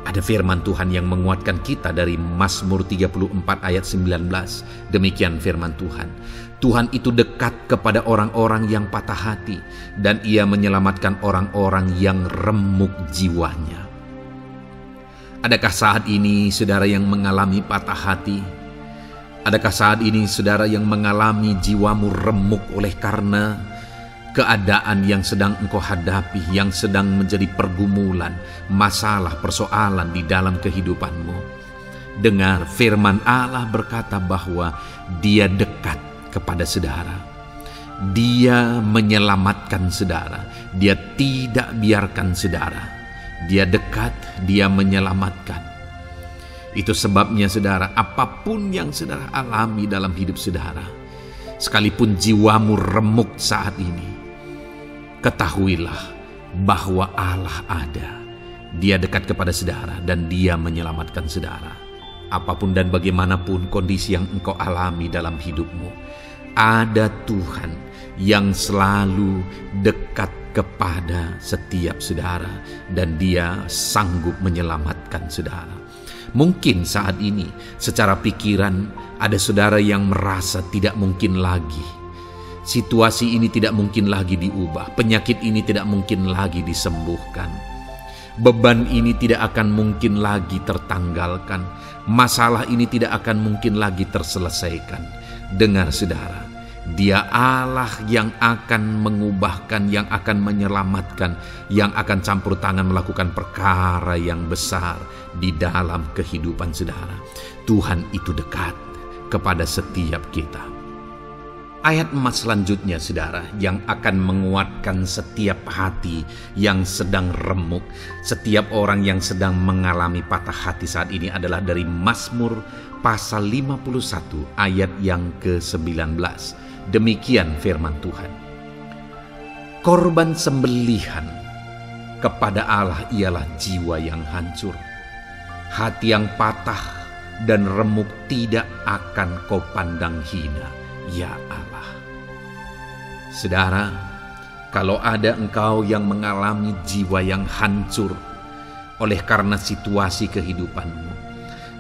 Ada firman Tuhan yang menguatkan kita dari Mazmur 34 ayat 19. Demikian firman Tuhan. Tuhan itu dekat kepada orang-orang yang patah hati, dan Ia menyelamatkan orang-orang yang remuk jiwanya. Adakah saat ini saudara yang mengalami patah hati? Adakah saat ini saudara yang mengalami jiwamu remuk oleh karena keadaan yang sedang engkau hadapi, yang sedang menjadi pergumulan, masalah, persoalan di dalam kehidupanmu? Dengar, firman Allah berkata bahwa Dia dekat kepada saudara. Dia menyelamatkan saudara. Dia tidak biarkan saudara. Dia dekat, Dia menyelamatkan. Itu sebabnya saudara, apapun yang saudara alami dalam hidup saudara, sekalipun jiwamu remuk saat ini, ketahuilah bahwa Allah ada. Dia dekat kepada saudara dan Dia menyelamatkan saudara. Apapun dan bagaimanapun kondisi yang engkau alami dalam hidupmu, ada Tuhan yang selalu dekat kepada setiap saudara dan Dia sanggup menyelamatkan saudara. Mungkin saat ini secara pikiran ada saudara yang merasa tidak mungkin lagi. Situasi ini tidak mungkin lagi diubah. Penyakit ini tidak mungkin lagi disembuhkan. Beban ini tidak akan mungkin lagi tertanggalkan. Masalah ini tidak akan mungkin lagi terselesaikan. Dengar saudara, Dia Allah yang akan mengubahkan, yang akan menyelamatkan, yang akan campur tangan melakukan perkara yang besar di dalam kehidupan saudara. Tuhan itu dekat kepada setiap kita. Ayat emas selanjutnya, saudara, yang akan menguatkan setiap hati yang sedang remuk, setiap orang yang sedang mengalami patah hati saat ini adalah dari Mazmur pasal 51 ayat yang ke-19. Demikian firman Tuhan. Korban sembelihan kepada Allah ialah jiwa yang hancur. Hati yang patah dan remuk tidak akan kau pandang hina, ya Allah. Saudara, kalau ada engkau yang mengalami jiwa yang hancur oleh karena situasi kehidupanmu,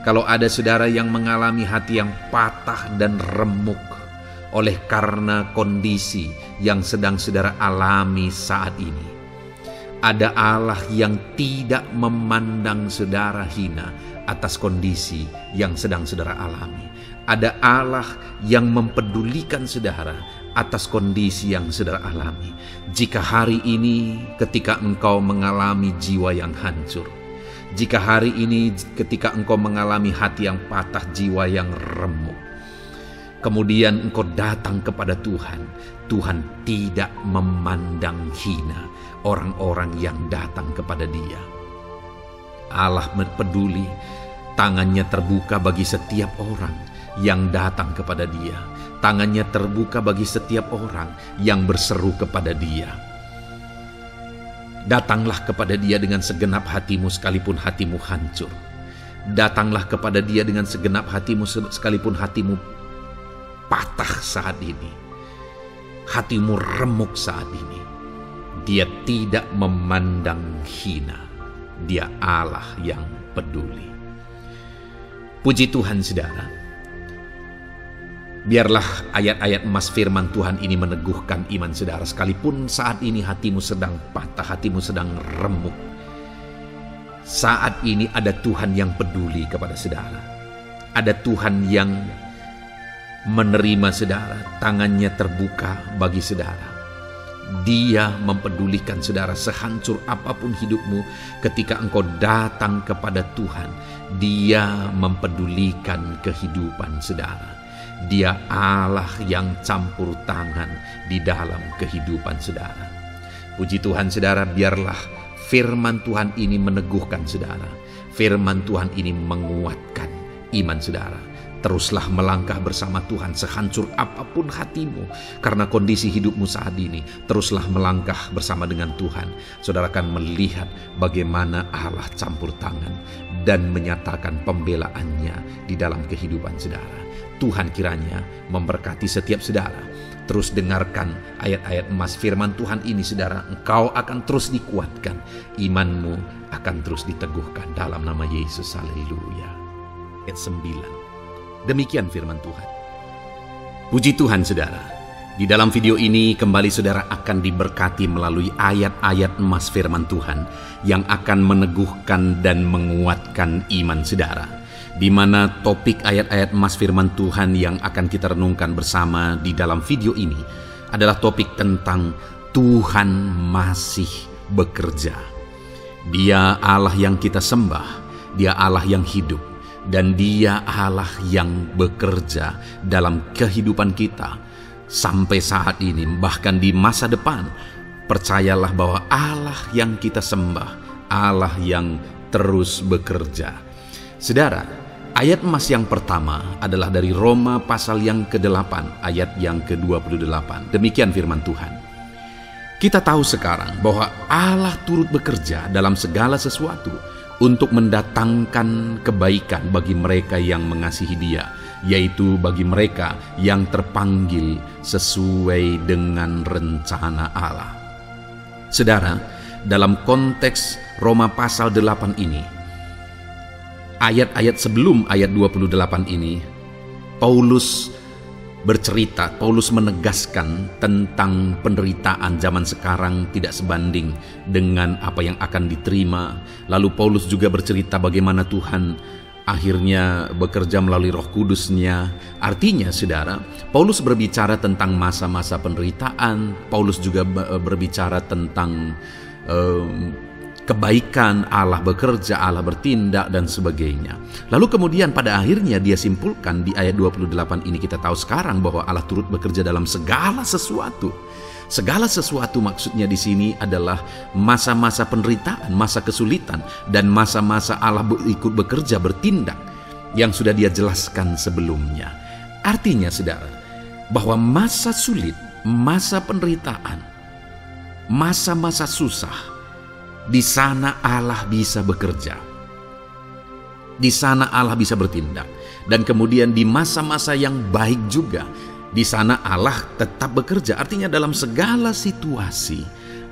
kalau ada saudara yang mengalami hati yang patah dan remuk oleh karena kondisi yang sedang saudara alami saat ini, ada Allah yang tidak memandang saudara hina atas kondisi yang sedang saudara alami. Ada Allah yang mempedulikan saudara atas kondisi yang saudara alami. Jika hari ini ketika engkau mengalami jiwa yang hancur, jika hari ini ketika engkau mengalami hati yang patah, jiwa yang remuk, kemudian engkau datang kepada Tuhan, Tuhan tidak memandang hina orang-orang yang datang kepada Dia. Allah peduli, tangannya terbuka bagi setiap orang yang datang kepada Dia. Tangannya terbuka bagi setiap orang yang berseru kepada Dia. Datanglah kepada Dia dengan segenap hatimu sekalipun hatimu hancur. Datanglah kepada Dia dengan segenap hatimu sekalipun hatimu patah saat ini. Hatimu remuk saat ini. Dia tidak memandang hina. Dia Allah yang peduli. Puji Tuhan, saudara. Biarlah ayat-ayat emas firman Tuhan ini meneguhkan iman saudara, sekalipun saat ini hatimu sedang patah, hatimu sedang remuk. Saat ini ada Tuhan yang peduli kepada saudara. Ada Tuhan yang menerima saudara, tangannya terbuka bagi saudara. Dia mempedulikan saudara sehancur apapun hidupmu. Ketika engkau datang kepada Tuhan, Dia mempedulikan kehidupan saudara. Dia Allah yang campur tangan di dalam kehidupan saudara. Puji Tuhan, saudara, biarlah firman Tuhan ini meneguhkan saudara. Firman Tuhan ini menguatkan iman saudara. Teruslah melangkah bersama Tuhan sehancur apapun hatimu karena kondisi hidupmu saat ini. Teruslah melangkah bersama dengan Tuhan. Saudara akan melihat bagaimana Allah campur tangan dan menyatakan pembelaannya di dalam kehidupan saudara. Tuhan kiranya memberkati setiap saudara. Terus dengarkan ayat-ayat emas firman Tuhan ini, saudara. Engkau akan terus dikuatkan. Imanmu akan terus diteguhkan dalam nama Yesus. Haleluya. Ayat 9. Demikian firman Tuhan. Puji Tuhan, saudara. Di dalam video ini kembali saudara akan diberkati melalui ayat-ayat emas firman Tuhan yang akan meneguhkan dan menguatkan iman saudara. Di mana topik ayat-ayat emas firman Tuhan yang akan kita renungkan bersama di dalam video ini adalah topik tentang Tuhan masih bekerja. Dia Allah yang kita sembah, Dia Allah yang hidup, dan Dia Allah yang bekerja dalam kehidupan kita sampai saat ini, bahkan di masa depan. Percayalah bahwa Allah yang kita sembah, Allah yang terus bekerja. Saudara, ayat emas yang pertama adalah dari Roma pasal yang ke-8 ayat yang ke-28. Demikian firman Tuhan. Kita tahu sekarang bahwa Allah turut bekerja dalam segala sesuatu untuk mendatangkan kebaikan bagi mereka yang mengasihi Dia, yaitu bagi mereka yang terpanggil sesuai dengan rencana Allah. Saudara, dalam konteks Roma pasal 8 ini, ayat-ayat sebelum ayat 28 ini, Paulus bercerita, Paulus menegaskan tentang penderitaan zaman sekarang tidak sebanding dengan apa yang akan diterima. Lalu Paulus juga bercerita bagaimana Tuhan akhirnya bekerja melalui Roh Kudus-Nya. Artinya, saudara, Paulus berbicara tentang masa-masa penderitaan. Paulus juga berbicara tentang kebaikan, Allah bekerja, Allah bertindak, dan sebagainya. Lalu kemudian pada akhirnya dia simpulkan di ayat 28 ini, kita tahu sekarang bahwa Allah turut bekerja dalam segala sesuatu. Segala sesuatu maksudnya di sini adalah masa-masa penderitaan, masa kesulitan, dan masa-masa Allah ikut bekerja, bertindak, yang sudah dia jelaskan sebelumnya. Artinya saudara, bahwa masa sulit, masa penderitaan, masa-masa susah, di sana Allah bisa bekerja. Di sana Allah bisa bertindak. Dan kemudian di masa-masa yang baik juga, di sana Allah tetap bekerja. Artinya dalam segala situasi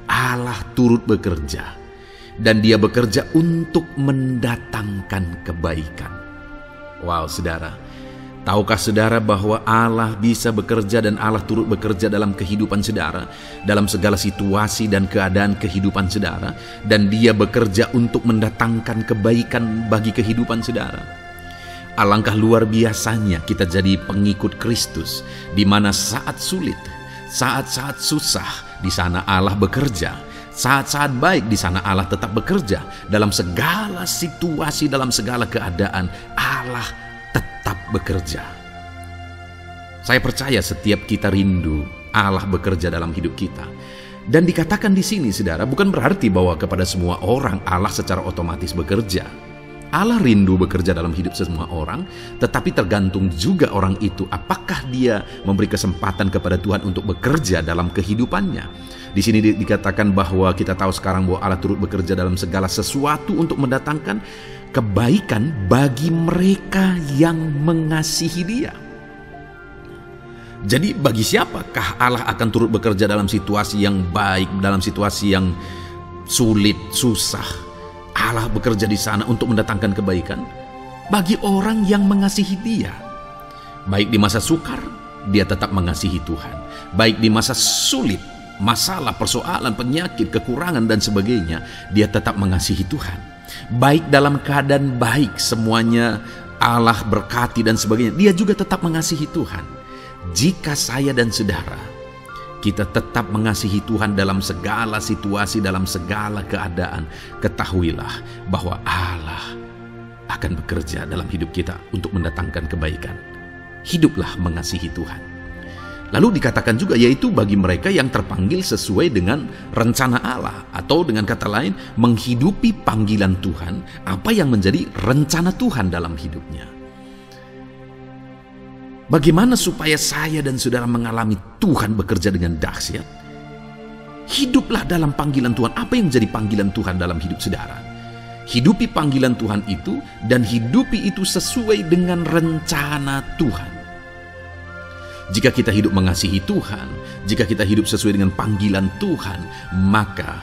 Allah turut bekerja. Dan dia bekerja untuk mendatangkan kebaikan. Wow, saudara. Tahukah saudara bahwa Allah bisa bekerja dan Allah turut bekerja dalam kehidupan saudara, dalam segala situasi dan keadaan kehidupan saudara, dan dia bekerja untuk mendatangkan kebaikan bagi kehidupan saudara. Alangkah luar biasanya kita jadi pengikut Kristus, di mana saat sulit, saat-saat susah, di sana Allah bekerja. Saat-saat baik, di sana Allah tetap bekerja. Dalam segala situasi, dalam segala keadaan, Allah tetap bekerja. Saya percaya setiap kita rindu Allah bekerja dalam hidup kita. Dan dikatakan di sini, saudara, bukan berarti bahwa kepada semua orang Allah secara otomatis bekerja. Allah rindu bekerja dalam hidup semua orang, tetapi tergantung juga orang itu apakah dia memberi kesempatan kepada Tuhan untuk bekerja dalam kehidupannya. Di sini dikatakan bahwa kita tahu sekarang bahwa Allah turut bekerja dalam segala sesuatu untuk mendatangkan kebaikan bagi mereka yang mengasihi Dia. Jadi bagi siapakah Allah akan turut bekerja dalam situasi yang baik, dalam situasi yang sulit, susah? Allah bekerja di sana untuk mendatangkan kebaikan bagi orang yang mengasihi Dia. Baik di masa sukar, dia tetap mengasihi Tuhan. Baik di masa sulit, masalah, persoalan, penyakit, kekurangan, dan sebagainya, dia tetap mengasihi Tuhan. Baik dalam keadaan baik, semuanya Allah berkati dan sebagainya, dia juga tetap mengasihi Tuhan. Jika saya dan saudara, kita tetap mengasihi Tuhan dalam segala situasi, dalam segala keadaan, ketahuilah bahwa Allah akan bekerja dalam hidup kita untuk mendatangkan kebaikan. Hiduplah mengasihi Tuhan. Lalu dikatakan juga, yaitu bagi mereka yang terpanggil sesuai dengan rencana Allah, atau dengan kata lain, menghidupi panggilan Tuhan, apa yang menjadi rencana Tuhan dalam hidupnya. Bagaimana supaya saya dan saudara mengalami Tuhan bekerja dengan dahsyat? Hiduplah dalam panggilan Tuhan. Apa yang menjadi panggilan Tuhan dalam hidup saudara? Hidupi panggilan Tuhan itu, dan hidupi itu sesuai dengan rencana Tuhan. Jika kita hidup mengasihi Tuhan, jika kita hidup sesuai dengan panggilan Tuhan, maka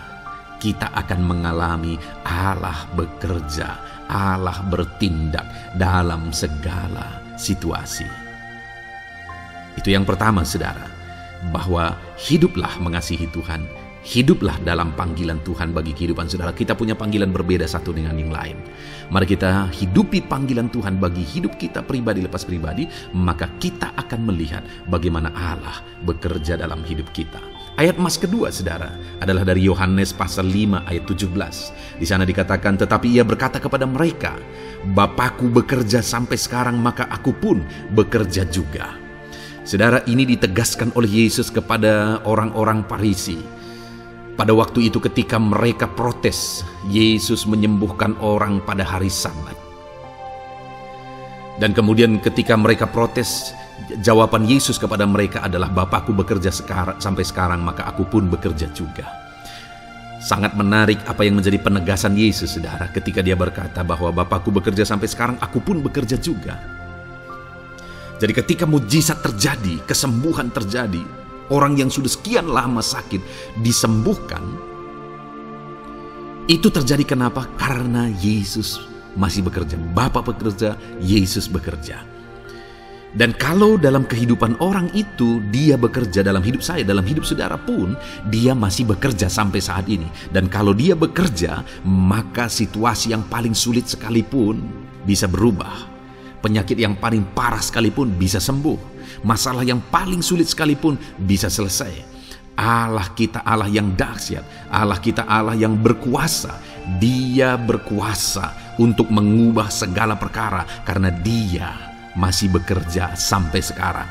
kita akan mengalami Allah bekerja, Allah bertindak dalam segala situasi. Itu yang pertama, saudara, bahwa hiduplah mengasihi Tuhan, hiduplah dalam panggilan Tuhan bagi kehidupan saudara. Kita punya panggilan berbeda satu dengan yang lain. Mari kita hidupi panggilan Tuhan bagi hidup kita pribadi lepas pribadi, maka kita akan melihat bagaimana Allah bekerja dalam hidup kita. Ayat emas kedua, saudara, adalah dari Yohanes pasal 5 ayat 17. Di sana dikatakan, tetapi ia berkata kepada mereka, Bapakku bekerja sampai sekarang, maka aku pun bekerja juga. Saudara, ini ditegaskan oleh Yesus kepada orang-orang Farisi. Pada waktu itu ketika mereka protes, Yesus menyembuhkan orang pada hari Sabat. Dan kemudian ketika mereka protes, jawaban Yesus kepada mereka adalah, Bapakku bekerja sampai sekarang, maka aku pun bekerja juga. Sangat menarik apa yang menjadi penegasan Yesus, saudara, ketika dia berkata bahwa Bapakku bekerja sampai sekarang, aku pun bekerja juga. Jadi ketika mujizat terjadi, kesembuhan terjadi, orang yang sudah sekian lama sakit disembuhkan, itu terjadi kenapa? Karena Yesus masih bekerja. Bapa bekerja, Yesus bekerja. Dan kalau dalam kehidupan orang itu dia bekerja, dalam hidup saya, dalam hidup saudara pun, dia masih bekerja sampai saat ini. Dan kalau dia bekerja, maka situasi yang paling sulit sekalipun bisa berubah. Penyakit yang paling parah sekalipun bisa sembuh. Masalah yang paling sulit sekalipun bisa selesai. Allah kita Allah yang dahsyat, Allah kita Allah yang berkuasa. Dia berkuasa untuk mengubah segala perkara karena Dia masih bekerja sampai sekarang.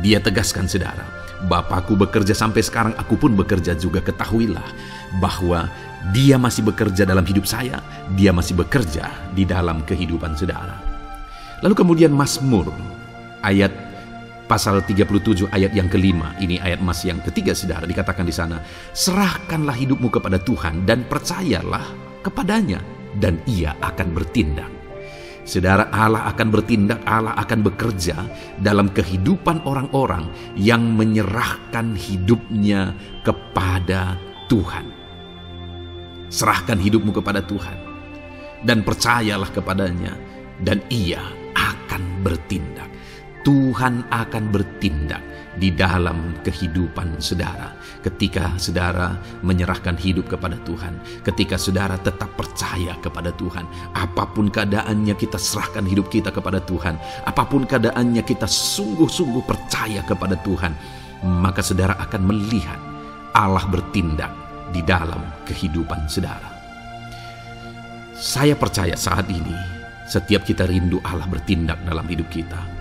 Dia tegaskan, saudara, Bapakku bekerja sampai sekarang, aku pun bekerja juga. Ketahuilah bahwa Dia masih bekerja dalam hidup saya, Dia masih bekerja di dalam kehidupan saudara. Lalu kemudian Mazmur ayat pasal 37 ayat yang kelima, ini ayat emas yang ketiga saudara, dikatakan di sana, serahkanlah hidupmu kepada Tuhan dan percayalah kepadanya dan Ia akan bertindak. Saudara, Allah akan bertindak, Allah akan bekerja dalam kehidupan orang-orang yang menyerahkan hidupnya kepada Tuhan. Serahkan hidupmu kepada Tuhan dan percayalah kepadanya dan Ia akan bertindak. Tuhan akan bertindak di dalam kehidupan saudara. Ketika saudara menyerahkan hidup kepada Tuhan, ketika saudara tetap percaya kepada Tuhan, apapun keadaannya kita serahkan hidup kita kepada Tuhan, apapun keadaannya kita sungguh-sungguh percaya kepada Tuhan, maka saudara akan melihat Allah bertindak di dalam kehidupan saudara. Saya percaya saat ini setiap kita rindu Allah bertindak dalam hidup kita.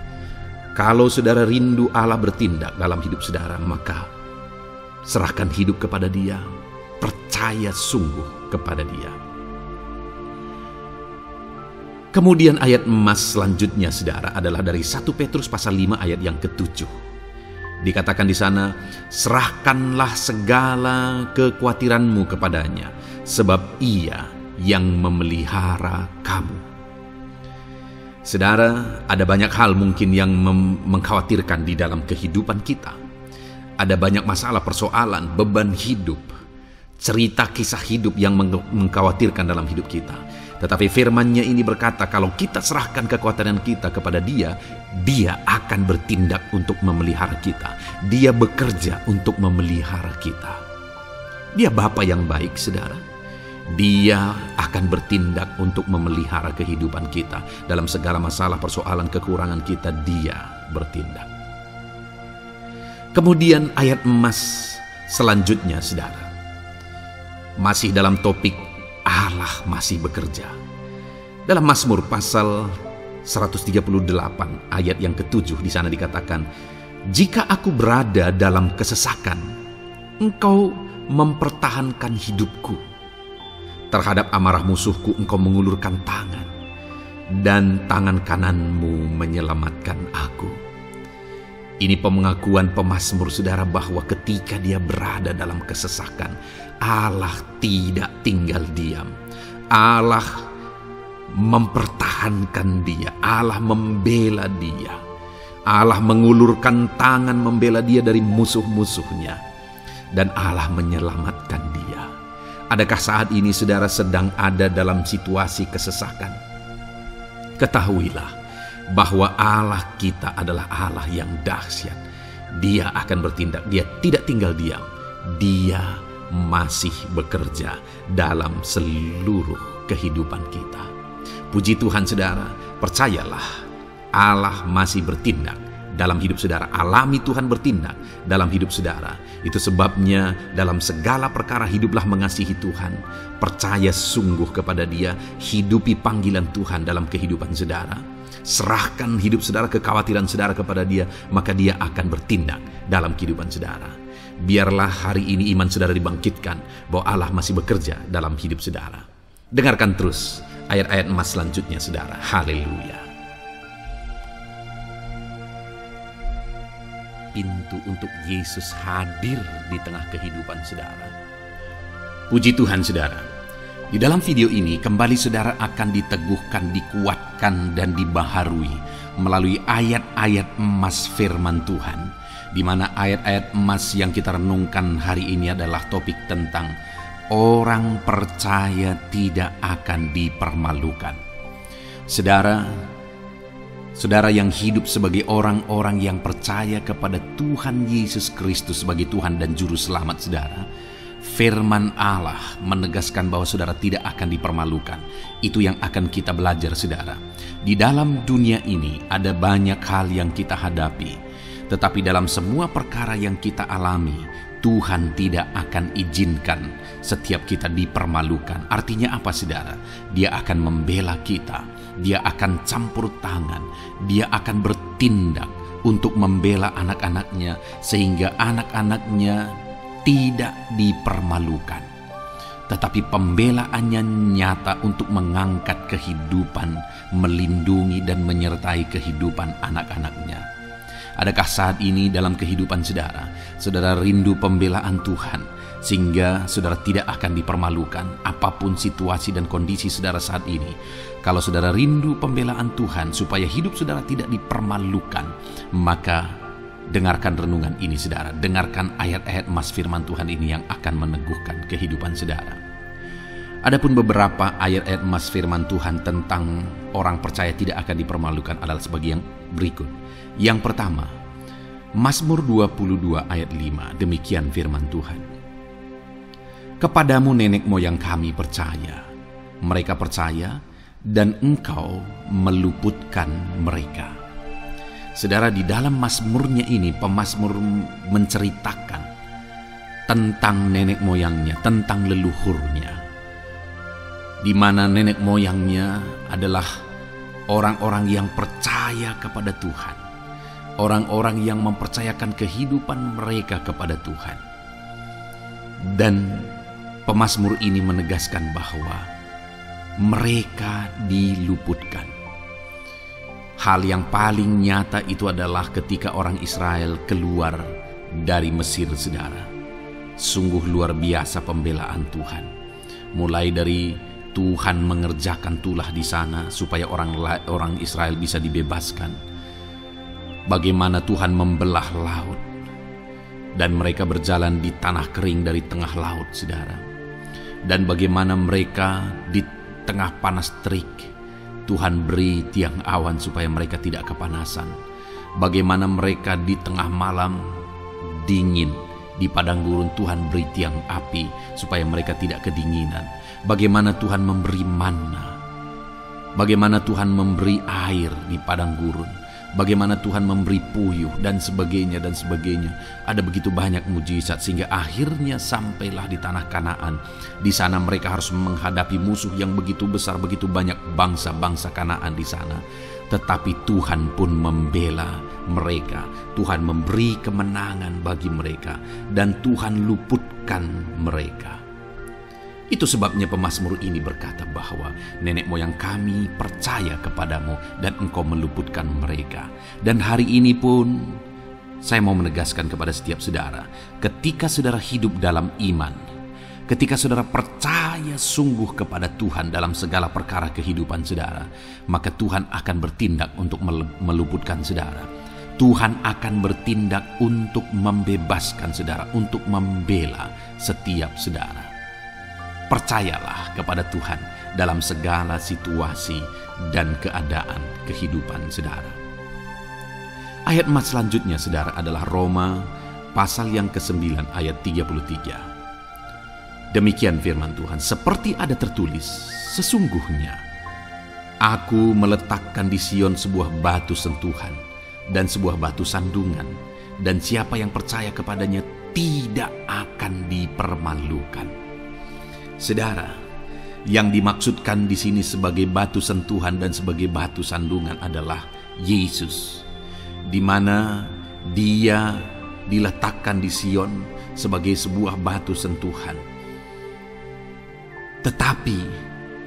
Kalau saudara rindu Allah bertindak dalam hidup saudara, maka serahkan hidup kepada Dia, percaya sungguh kepada Dia. Kemudian ayat emas selanjutnya saudara adalah dari 1 Petrus pasal 5 ayat yang ke-7. Dikatakan di sana, serahkanlah segala kekhawatiranmu kepadanya, sebab Ia yang memelihara kamu. Saudara, ada banyak hal mungkin yang mengkhawatirkan di dalam kehidupan kita. Ada banyak masalah, persoalan, beban hidup, cerita kisah hidup yang mengkhawatirkan dalam hidup kita. Tetapi firman-Nya ini berkata, kalau kita serahkan kekhawatiran kita kepada Dia, Dia akan bertindak untuk memelihara kita. Dia bekerja untuk memelihara kita. Dia Bapa yang baik, saudara. Dia akan bertindak untuk memelihara kehidupan kita. Dalam segala masalah, persoalan, kekurangan kita, Dia bertindak. Kemudian ayat emas selanjutnya, saudara, masih dalam topik Allah masih bekerja. Dalam Mazmur pasal 138 ayat yang ke-7 di sana dikatakan, jika aku berada dalam kesesakan, Engkau mempertahankan hidupku. Terhadap amarah musuhku Engkau mengulurkan tangan, dan tangan kananmu menyelamatkan aku. Ini pengakuan pemazmur saudara bahwa ketika dia berada dalam kesesakan, Allah tidak tinggal diam. Allah mempertahankan dia, Allah membela dia. Allah mengulurkan tangan membela dia dari musuh-musuhnya, dan Allah menyelamatkan dia. Adakah saat ini saudara sedang ada dalam situasi kesesakan? Ketahuilah bahwa Allah kita adalah Allah yang dahsyat. Dia akan bertindak, Dia tidak tinggal diam. Dia masih bekerja dalam seluruh kehidupan kita. Puji Tuhan saudara, percayalah Allah masih bertindak dalam hidup saudara. Alami Tuhan bertindak dalam hidup saudara. Itu sebabnya dalam segala perkara hiduplah mengasihi Tuhan. Percaya sungguh kepada Dia. Hidupi panggilan Tuhan dalam kehidupan saudara. Serahkan hidup saudara, kekhawatiran saudara kepada Dia. Maka Dia akan bertindak dalam kehidupan saudara. Biarlah hari ini iman saudara dibangkitkan bahwa Allah masih bekerja dalam hidup saudara. Dengarkan terus ayat-ayat emas selanjutnya saudara. Haleluya. Pintu untuk Yesus hadir di tengah kehidupan saudara. Puji Tuhan saudara. Di dalam video ini kembali saudara akan diteguhkan, dikuatkan dan dibaharui melalui ayat-ayat emas firman Tuhan, di mana ayat-ayat emas yang kita renungkan hari ini adalah topik tentang orang percaya tidak akan dipermalukan. Saudara yang hidup sebagai orang-orang yang percaya kepada Tuhan Yesus Kristus sebagai Tuhan dan Juru Selamat saudara, firman Allah menegaskan bahwa saudara tidak akan dipermalukan. Itu yang akan kita belajar saudara. Di dalam dunia ini ada banyak hal yang kita hadapi, tetapi dalam semua perkara yang kita alami, Tuhan tidak akan izinkan setiap kita dipermalukan. Artinya apa, saudara? Dia akan membela kita, dia akan campur tangan, dia akan bertindak untuk membela anak-anaknya sehingga anak-anaknya tidak dipermalukan. Tetapi pembelaannya nyata untuk mengangkat kehidupan, melindungi dan menyertai kehidupan anak-anaknya. Adakah saat ini dalam kehidupan saudara rindu pembelaan Tuhan sehingga saudara tidak akan dipermalukan apapun situasi dan kondisi saudara saat ini? Kalau saudara rindu pembelaan Tuhan supaya hidup saudara tidak dipermalukan, maka dengarkan renungan ini, saudara. Dengarkan ayat-ayat emas firman Tuhan ini yang akan meneguhkan kehidupan saudara. Adapun beberapa ayat-ayat emas firman Tuhan tentang orang percaya tidak akan dipermalukan adalah sebagai yang berikut. Yang pertama, Mazmur 22 ayat 5, demikian firman Tuhan. Kepadamu nenek moyang kami percaya, mereka percaya dan engkau meluputkan mereka. Saudara, di dalam mazmurnya ini, pemazmur menceritakan tentang nenek moyangnya, tentang leluhurnya, di mana nenek moyangnya adalah orang-orang yang percaya kepada Tuhan, orang-orang yang mempercayakan kehidupan mereka kepada Tuhan. Dan pemazmur ini menegaskan bahwa mereka diluputkan. Hal yang paling nyata itu adalah ketika orang Israel keluar dari Mesir, saudara. Sungguh luar biasa pembelaan Tuhan. Mulai dari Tuhan mengerjakan tulah di sana supaya orang Israel bisa dibebaskan. Bagaimana Tuhan membelah laut dan mereka berjalan di tanah kering dari tengah laut, saudara. Dan bagaimana mereka di tengah panas terik, Tuhan beri tiang awan supaya mereka tidak kepanasan. Bagaimana mereka di tengah malam dingin, di padang gurun Tuhan beri tiang api supaya mereka tidak kedinginan. Bagaimana Tuhan memberi manna, bagaimana Tuhan memberi air di padang gurun, bagaimana Tuhan memberi puyuh dan sebagainya dan sebagainya. Ada begitu banyak mujizat sehingga akhirnya sampailah di tanah Kanaan. Di sana mereka harus menghadapi musuh yang begitu besar, begitu banyak bangsa-bangsa Kanaan di sana. Tetapi Tuhan pun membela mereka. Tuhan memberi kemenangan bagi mereka dan Tuhan luputkan mereka. Itu sebabnya pemazmur ini berkata bahwa nenek moyang kami percaya kepadamu dan engkau meluputkan mereka. Dan hari ini pun saya mau menegaskan kepada setiap saudara, ketika saudara hidup dalam iman, ketika saudara percaya sungguh kepada Tuhan dalam segala perkara kehidupan saudara, maka Tuhan akan bertindak untuk meluputkan saudara. Tuhan akan bertindak untuk membebaskan saudara, untuk membela setiap saudara. Percayalah kepada Tuhan dalam segala situasi dan keadaan kehidupan saudara. Ayat emas selanjutnya, saudara, adalah Roma pasal yang ke-9 ayat 33. Demikian firman Tuhan, seperti ada tertulis, sesungguhnya aku meletakkan di Sion sebuah batu sentuhan dan sebuah batu sandungan, dan siapa yang percaya kepadanya tidak akan dipermalukan. Saudara, yang dimaksudkan di sini sebagai batu sentuhan dan sebagai batu sandungan adalah Yesus, di mana Dia diletakkan di Sion sebagai sebuah batu sentuhan. Tetapi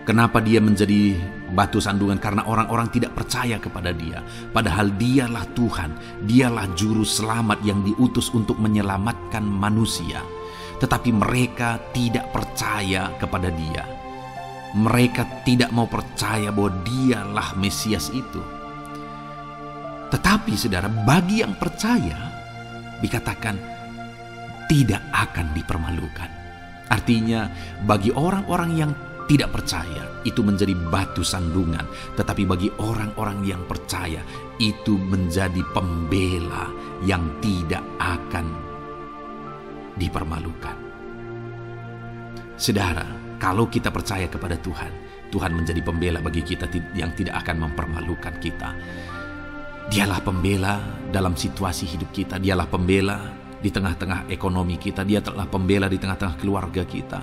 kenapa Dia menjadi batu sandungan? Karena orang-orang tidak percaya kepada Dia, padahal Dialah Tuhan, Dialah juru selamat yang diutus untuk menyelamatkan manusia. Tetapi mereka tidak percaya kepada Dia. Mereka tidak mau percaya bahwa Dialah Mesias itu. Tetapi saudara, bagi yang percaya dikatakan tidak akan dipermalukan. Artinya bagi orang-orang yang tidak percaya itu menjadi batu sandungan, tetapi bagi orang-orang yang percaya itu menjadi pembela yang tidak akan dipermalukan. Saudara, kalau kita percaya kepada Tuhan, Tuhan menjadi pembela bagi kita yang tidak akan mempermalukan kita. Dialah pembela dalam situasi hidup kita, Dialah pembela di tengah-tengah ekonomi kita. Dia telah pembela di tengah-tengah keluarga kita.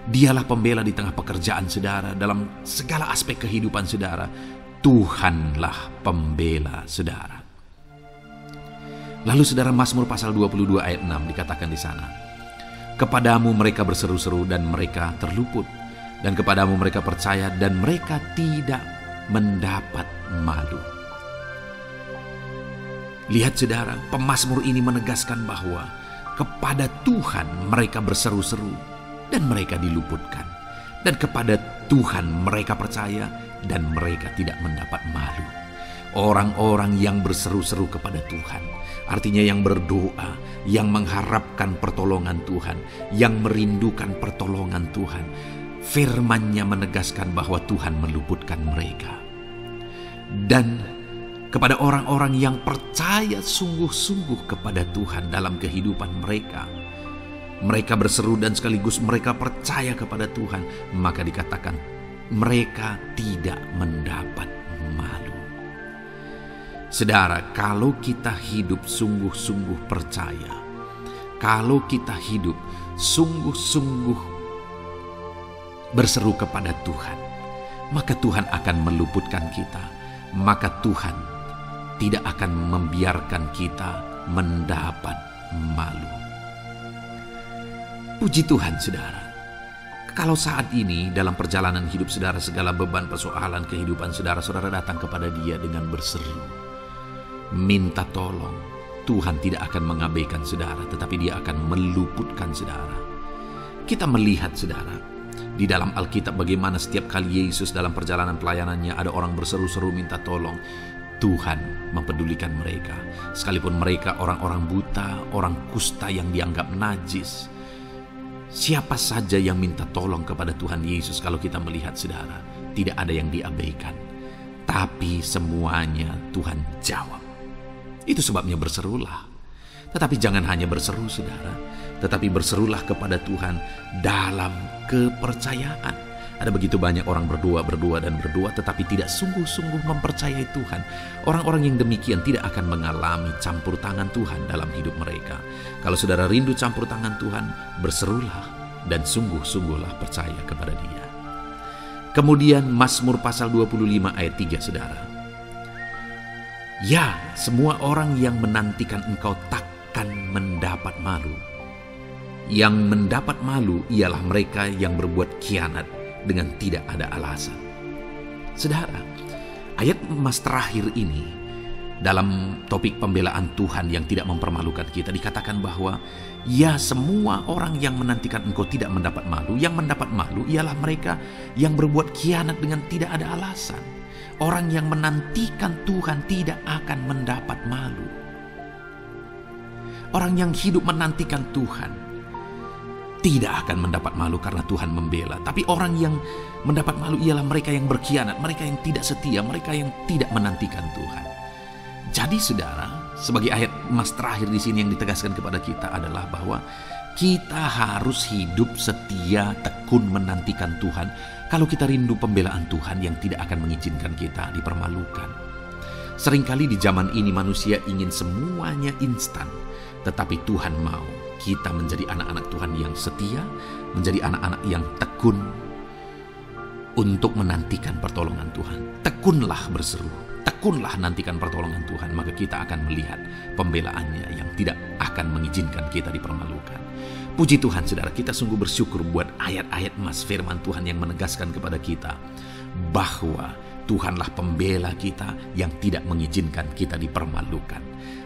Dialah pembela di tengah pekerjaan saudara, dalam segala aspek kehidupan saudara. Tuhanlah pembela saudara. Lalu saudara, Mazmur pasal 22 ayat 6 dikatakan di sana, kepadamu mereka berseru-seru dan mereka terluput, dan kepadamu mereka percaya dan mereka tidak mendapat malu. Lihat saudara, pemazmur ini menegaskan bahwa kepada Tuhan mereka berseru-seru dan mereka diluputkan. Dan kepada Tuhan mereka percaya dan mereka tidak mendapat malu. Orang-orang yang berseru-seru kepada Tuhan, artinya yang berdoa, yang mengharapkan pertolongan Tuhan, yang merindukan pertolongan Tuhan. Firman-Nya menegaskan bahwa Tuhan meluputkan mereka. Dan kepada orang-orang yang percaya sungguh-sungguh kepada Tuhan dalam kehidupan mereka, mereka berseru dan sekaligus mereka percaya kepada Tuhan, maka dikatakan mereka tidak mendapat malu. Saudara, kalau kita hidup sungguh-sungguh percaya, kalau kita hidup sungguh-sungguh berseru kepada Tuhan, maka Tuhan akan meluputkan kita. Maka Tuhan tidak akan membiarkan kita mendapat malu. Puji Tuhan saudara. Kalau saat ini dalam perjalanan hidup saudara, segala beban persoalan kehidupan saudara, saudara datang kepada Dia dengan berseru, minta tolong, Tuhan tidak akan mengabaikan saudara, tetapi Dia akan meluputkan saudara. Kita melihat saudara, di dalam Alkitab bagaimana setiap kali Yesus dalam perjalanan pelayanannya ada orang berseru-seru minta tolong, Tuhan mempedulikan mereka. Sekalipun mereka orang-orang buta, orang kusta yang dianggap najis. Siapa saja yang minta tolong kepada Tuhan Yesus, kalau kita melihat saudara, tidak ada yang diabaikan. Tapi semuanya Tuhan jawab. Itu sebabnya berserulah. Tetapi jangan hanya berseru saudara, tetapi berserulah kepada Tuhan dalam kepercayaan. Ada begitu banyak orang berdoa tetapi tidak sungguh-sungguh mempercayai Tuhan. Orang-orang yang demikian tidak akan mengalami campur tangan Tuhan dalam hidup mereka. Kalau saudara rindu campur tangan Tuhan, berserulah dan sungguh-sungguhlah percaya kepada Dia. Kemudian Mazmur pasal 25 ayat 3 saudara. Ya, semua orang yang menantikan Engkau takkan mendapat malu. Yang mendapat malu ialah mereka yang berbuat khianat dengan tidak ada alasan. Saudara, ayat emas terakhir ini dalam topik pembelaan Tuhan yang tidak mempermalukan kita, dikatakan bahwa ya, semua orang yang menantikan Engkau tidak mendapat malu. Yang mendapat malu ialah mereka yang berbuat khianat dengan tidak ada alasan. Orang yang menantikan Tuhan tidak akan mendapat malu. Orang yang hidup menantikan Tuhan tidak akan mendapat malu karena Tuhan membela. Tapi orang yang mendapat malu ialah mereka yang berkhianat, mereka yang tidak setia, mereka yang tidak menantikan Tuhan. Jadi saudara, sebagai ayat emas terakhir di sini yang ditegaskan kepada kita adalah bahwa kita harus hidup setia, tekun menantikan Tuhan. Kalau kita rindu pembelaan Tuhan yang tidak akan mengizinkan kita dipermalukan. Seringkali di zaman ini manusia ingin semuanya instan, tetapi Tuhan mau kita menjadi anak-anak Tuhan yang setia, menjadi anak-anak yang tekun untuk menantikan pertolongan Tuhan. Tekunlah berseru, tekunlah nantikan pertolongan Tuhan, maka kita akan melihat pembelaannya yang tidak akan mengizinkan kita dipermalukan. Puji Tuhan saudara, kita sungguh bersyukur buat ayat-ayat emas firman Tuhan yang menegaskan kepada kita bahwa Tuhanlah pembela kita yang tidak mengizinkan kita dipermalukan.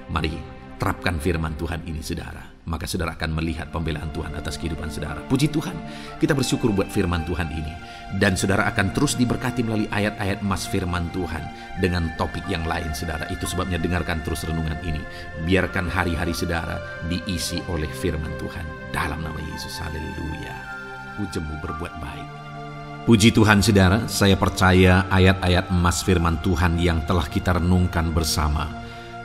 Mari terapkan firman Tuhan ini saudara, maka saudara akan melihat pembelaan Tuhan atas kehidupan saudara. Puji Tuhan, kita bersyukur buat firman Tuhan ini. Dan saudara akan terus diberkati melalui ayat-ayat emas firman Tuhan dengan topik yang lain saudara. Itu sebabnya dengarkan terus renungan ini. Biarkan hari-hari saudara diisi oleh firman Tuhan. Dalam nama Yesus, haleluya. Ujungmu berbuat baik. Puji Tuhan saudara, saya percaya ayat-ayat emas firman Tuhan yang telah kita renungkan bersama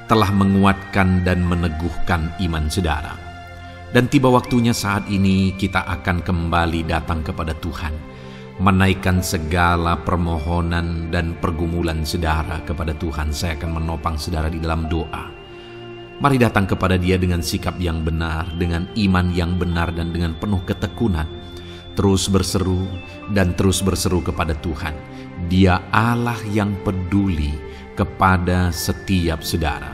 telah menguatkan dan meneguhkan iman saudara. Dan tiba waktunya saat ini kita akan kembali datang kepada Tuhan, menaikkan segala permohonan dan pergumulan saudara kepada Tuhan. Saya akan menopang saudara di dalam doa. Mari datang kepada Dia dengan sikap yang benar, dengan iman yang benar, dan dengan penuh ketekunan. Terus berseru dan terus berseru kepada Tuhan. Dia Allah yang peduli kepada setiap saudara.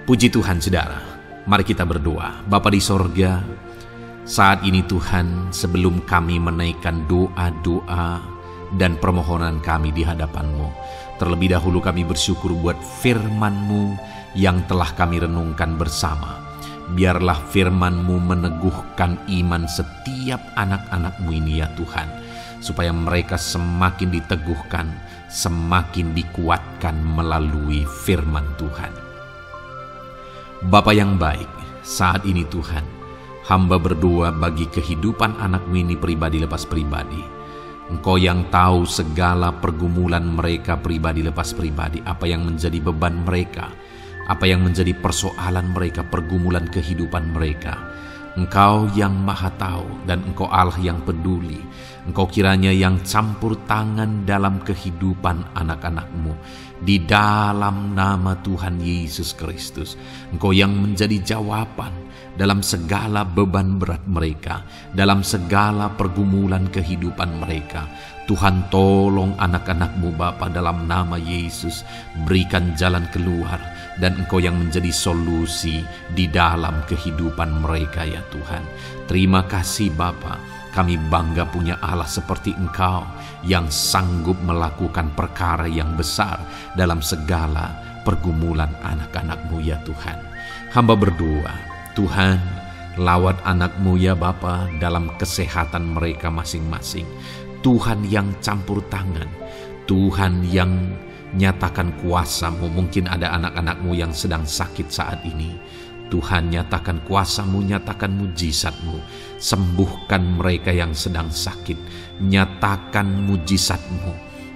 Puji Tuhan saudara, mari kita berdoa. Bapa di sorga, saat ini Tuhan, sebelum kami menaikkan doa-doa dan permohonan kami di hadapan-Mu, terlebih dahulu kami bersyukur buat firman-Mu yang telah kami renungkan bersama. Biarlah firman-Mu meneguhkan iman setiap anak-anak-Mu ini ya Tuhan, supaya mereka semakin diteguhkan, semakin dikuatkan melalui firman Tuhan. Bapa yang baik, saat ini Tuhan, hamba berdoa bagi kehidupan anak-Mu ini pribadi lepas pribadi. Engkau yang tahu segala pergumulan mereka pribadi lepas pribadi, apa yang menjadi beban mereka, apa yang menjadi persoalan mereka, pergumulan kehidupan mereka. Engkau yang maha tahu, dan Engkau Allah yang peduli. Engkau kiranya yang campur tangan dalam kehidupan anak-anak-Mu. Di dalam nama Tuhan Yesus Kristus, Engkau yang menjadi jawaban dalam segala beban berat mereka, dalam segala pergumulan kehidupan mereka. Tuhan, tolong anak-anak-Mu Bapa, dalam nama Yesus. Berikan jalan keluar, dan Engkau yang menjadi solusi di dalam kehidupan mereka ya Tuhan. Terima kasih Bapa, kami bangga punya Allah seperti Engkau yang sanggup melakukan perkara yang besar dalam segala pergumulan anak-anak-Mu ya Tuhan. Hamba berdoa, Tuhan, lawat anak-Mu ya Bapa dalam kesehatan mereka masing-masing. Tuhan yang campur tangan, Tuhan yang nyatakan kuasa-Mu. Mungkin ada anak-anak-Mu yang sedang sakit saat ini. Tuhan, nyatakan kuasa-Mu, nyatakan mujizat-Mu. Sembuhkan mereka yang sedang sakit. Nyatakan mujizat-Mu.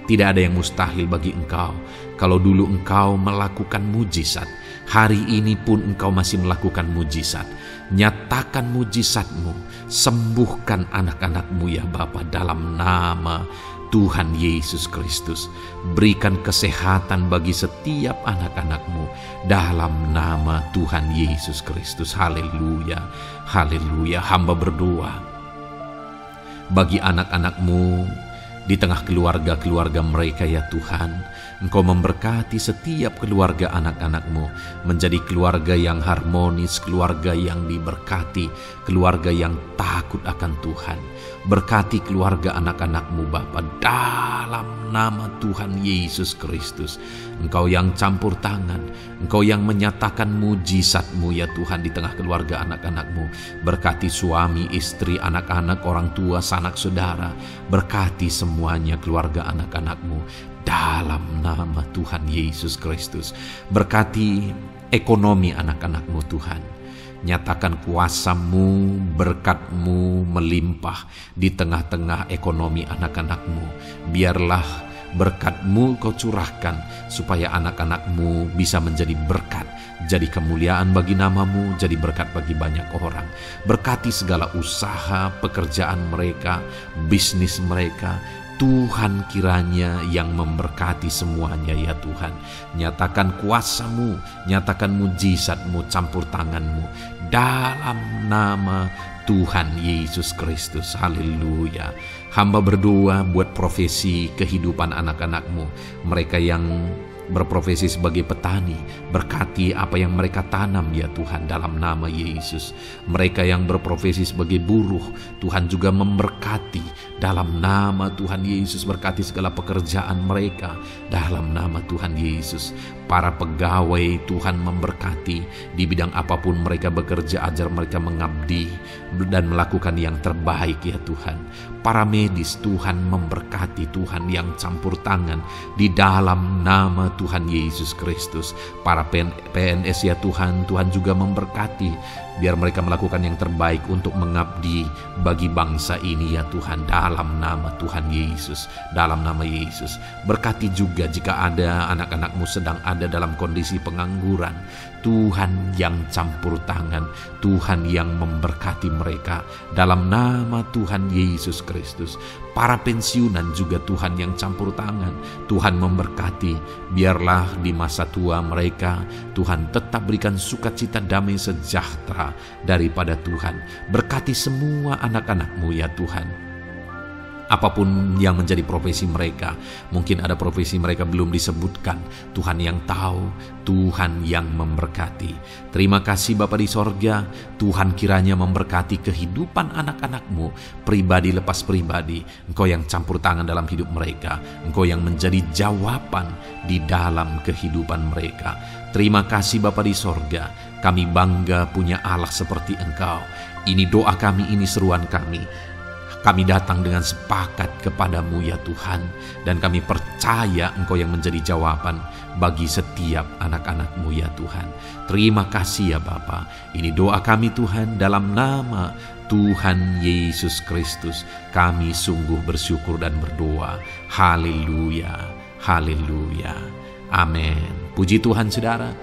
Tidak ada yang mustahil bagi Engkau. Kalau dulu Engkau melakukan mujizat, hari ini pun Engkau masih melakukan mujizat. Nyatakan mujizat-Mu. Sembuhkan anak-anak-Mu ya Bapa, dalam nama Tuhan Yesus Kristus. Berikan kesehatan bagi setiap anak-anak-Mu dalam nama Tuhan Yesus Kristus. Haleluya, haleluya. Hamba berdoa bagi anak-anak-Mu di tengah keluarga-keluarga mereka ya Tuhan. Engkau memberkati setiap keluarga anak-anak-Mu menjadi keluarga yang harmonis, keluarga yang diberkati, keluarga yang takut akan Tuhan. Berkati keluarga anak-anak-Mu Bapa, dalam nama Tuhan Yesus Kristus. Engkau yang campur tangan, Engkau yang menyatakan mujizat-Mu ya Tuhan di tengah keluarga anak-anak-Mu. Berkati suami, istri, anak-anak, orang tua, sanak saudara. Berkati semuanya keluarga anak-anak-Mu dalam nama Tuhan Yesus Kristus. Berkati ekonomi anak-anak-Mu Tuhan. Nyatakan kuasa-Mu, berkat-Mu melimpah di tengah-tengah ekonomi anak-anak-Mu. Biarlah berkat-Mu Kau curahkan supaya anak-anak-Mu bisa menjadi berkat, jadi kemuliaan bagi nama-Mu, jadi berkat bagi banyak orang. Berkati segala usaha, pekerjaan mereka, bisnis mereka. Tuhan kiranya yang memberkati semuanya ya Tuhan. Nyatakan kuasa-Mu, nyatakan mujizat-Mu, campur tangan-Mu dalam nama Tuhan Yesus Kristus. Haleluya. Hamba berdoa buat profesi kehidupan anak-anak-Mu, mereka yang berprofesi sebagai petani. Berkati apa yang mereka tanam ya Tuhan dalam nama Yesus. Mereka yang berprofesi sebagai buruh, Tuhan juga memberkati dalam nama Tuhan Yesus. Berkati segala pekerjaan mereka dalam nama Tuhan Yesus. Para pegawai Tuhan memberkati di bidang apapun mereka bekerja, ajar mereka mengabdi dan melakukan yang terbaik ya Tuhan. Para medis Tuhan memberkati, Tuhan yang campur tangan di dalam nama Tuhan Yesus Kristus. Para PNS ya Tuhan, Tuhan juga memberkati Biar mereka melakukan yang terbaik untuk mengabdi bagi bangsa ini ya Tuhan, dalam nama Tuhan Yesus, dalam nama Yesus. Berkati juga jika ada anak-anak-Mu sedang ada dalam kondisi pengangguran, Tuhan yang campur tangan, Tuhan yang memberkati mereka dalam nama Tuhan Yesus Kristus. Para pensiunan juga Tuhan yang campur tangan, Tuhan memberkati. Biarlah di masa tua mereka, Tuhan tetap berikan sukacita, damai, sejahtera daripada Tuhan. Berkati semua anak-anak-Mu ya Tuhan. Apapun yang menjadi profesi mereka, mungkin ada profesi mereka belum disebutkan, Tuhan yang tahu, Tuhan yang memberkati. Terima kasih Bapa di sorga, Tuhan kiranya memberkati kehidupan anak-anak-Mu, pribadi lepas pribadi. Engkau yang campur tangan dalam hidup mereka, Engkau yang menjadi jawaban di dalam kehidupan mereka. Terima kasih Bapa di sorga, kami bangga punya Allah seperti Engkau. Ini doa kami, ini seruan kami. Kami datang dengan sepakat kepadamu ya Tuhan, dan kami percaya Engkau yang menjadi jawaban bagi setiap anak-anak-Mu ya Tuhan. Terima kasih ya Bapa. Ini doa kami Tuhan, dalam nama Tuhan Yesus Kristus. Kami sungguh bersyukur dan berdoa. Haleluya, haleluya, amin. Puji Tuhan saudara.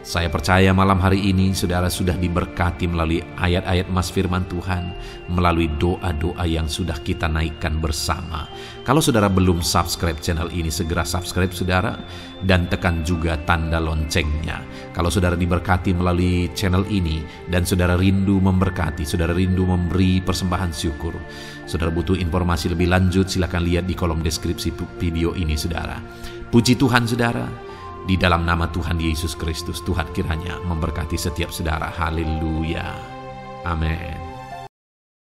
Saya percaya malam hari ini saudara sudah diberkati melalui ayat-ayat Mas Firman Tuhan, melalui doa-doa yang sudah kita naikkan bersama. Kalau saudara belum subscribe channel ini, segera subscribe saudara, dan tekan juga tanda loncengnya. Kalau saudara diberkati melalui channel ini, dan saudara rindu memberkati, saudara rindu memberi persembahan syukur, saudara butuh informasi lebih lanjut, silakan lihat di kolom deskripsi video ini saudara. Puji Tuhan saudara. Di dalam nama Tuhan Yesus Kristus, Tuhan kiranya memberkati setiap saudara. Haleluya. Amin.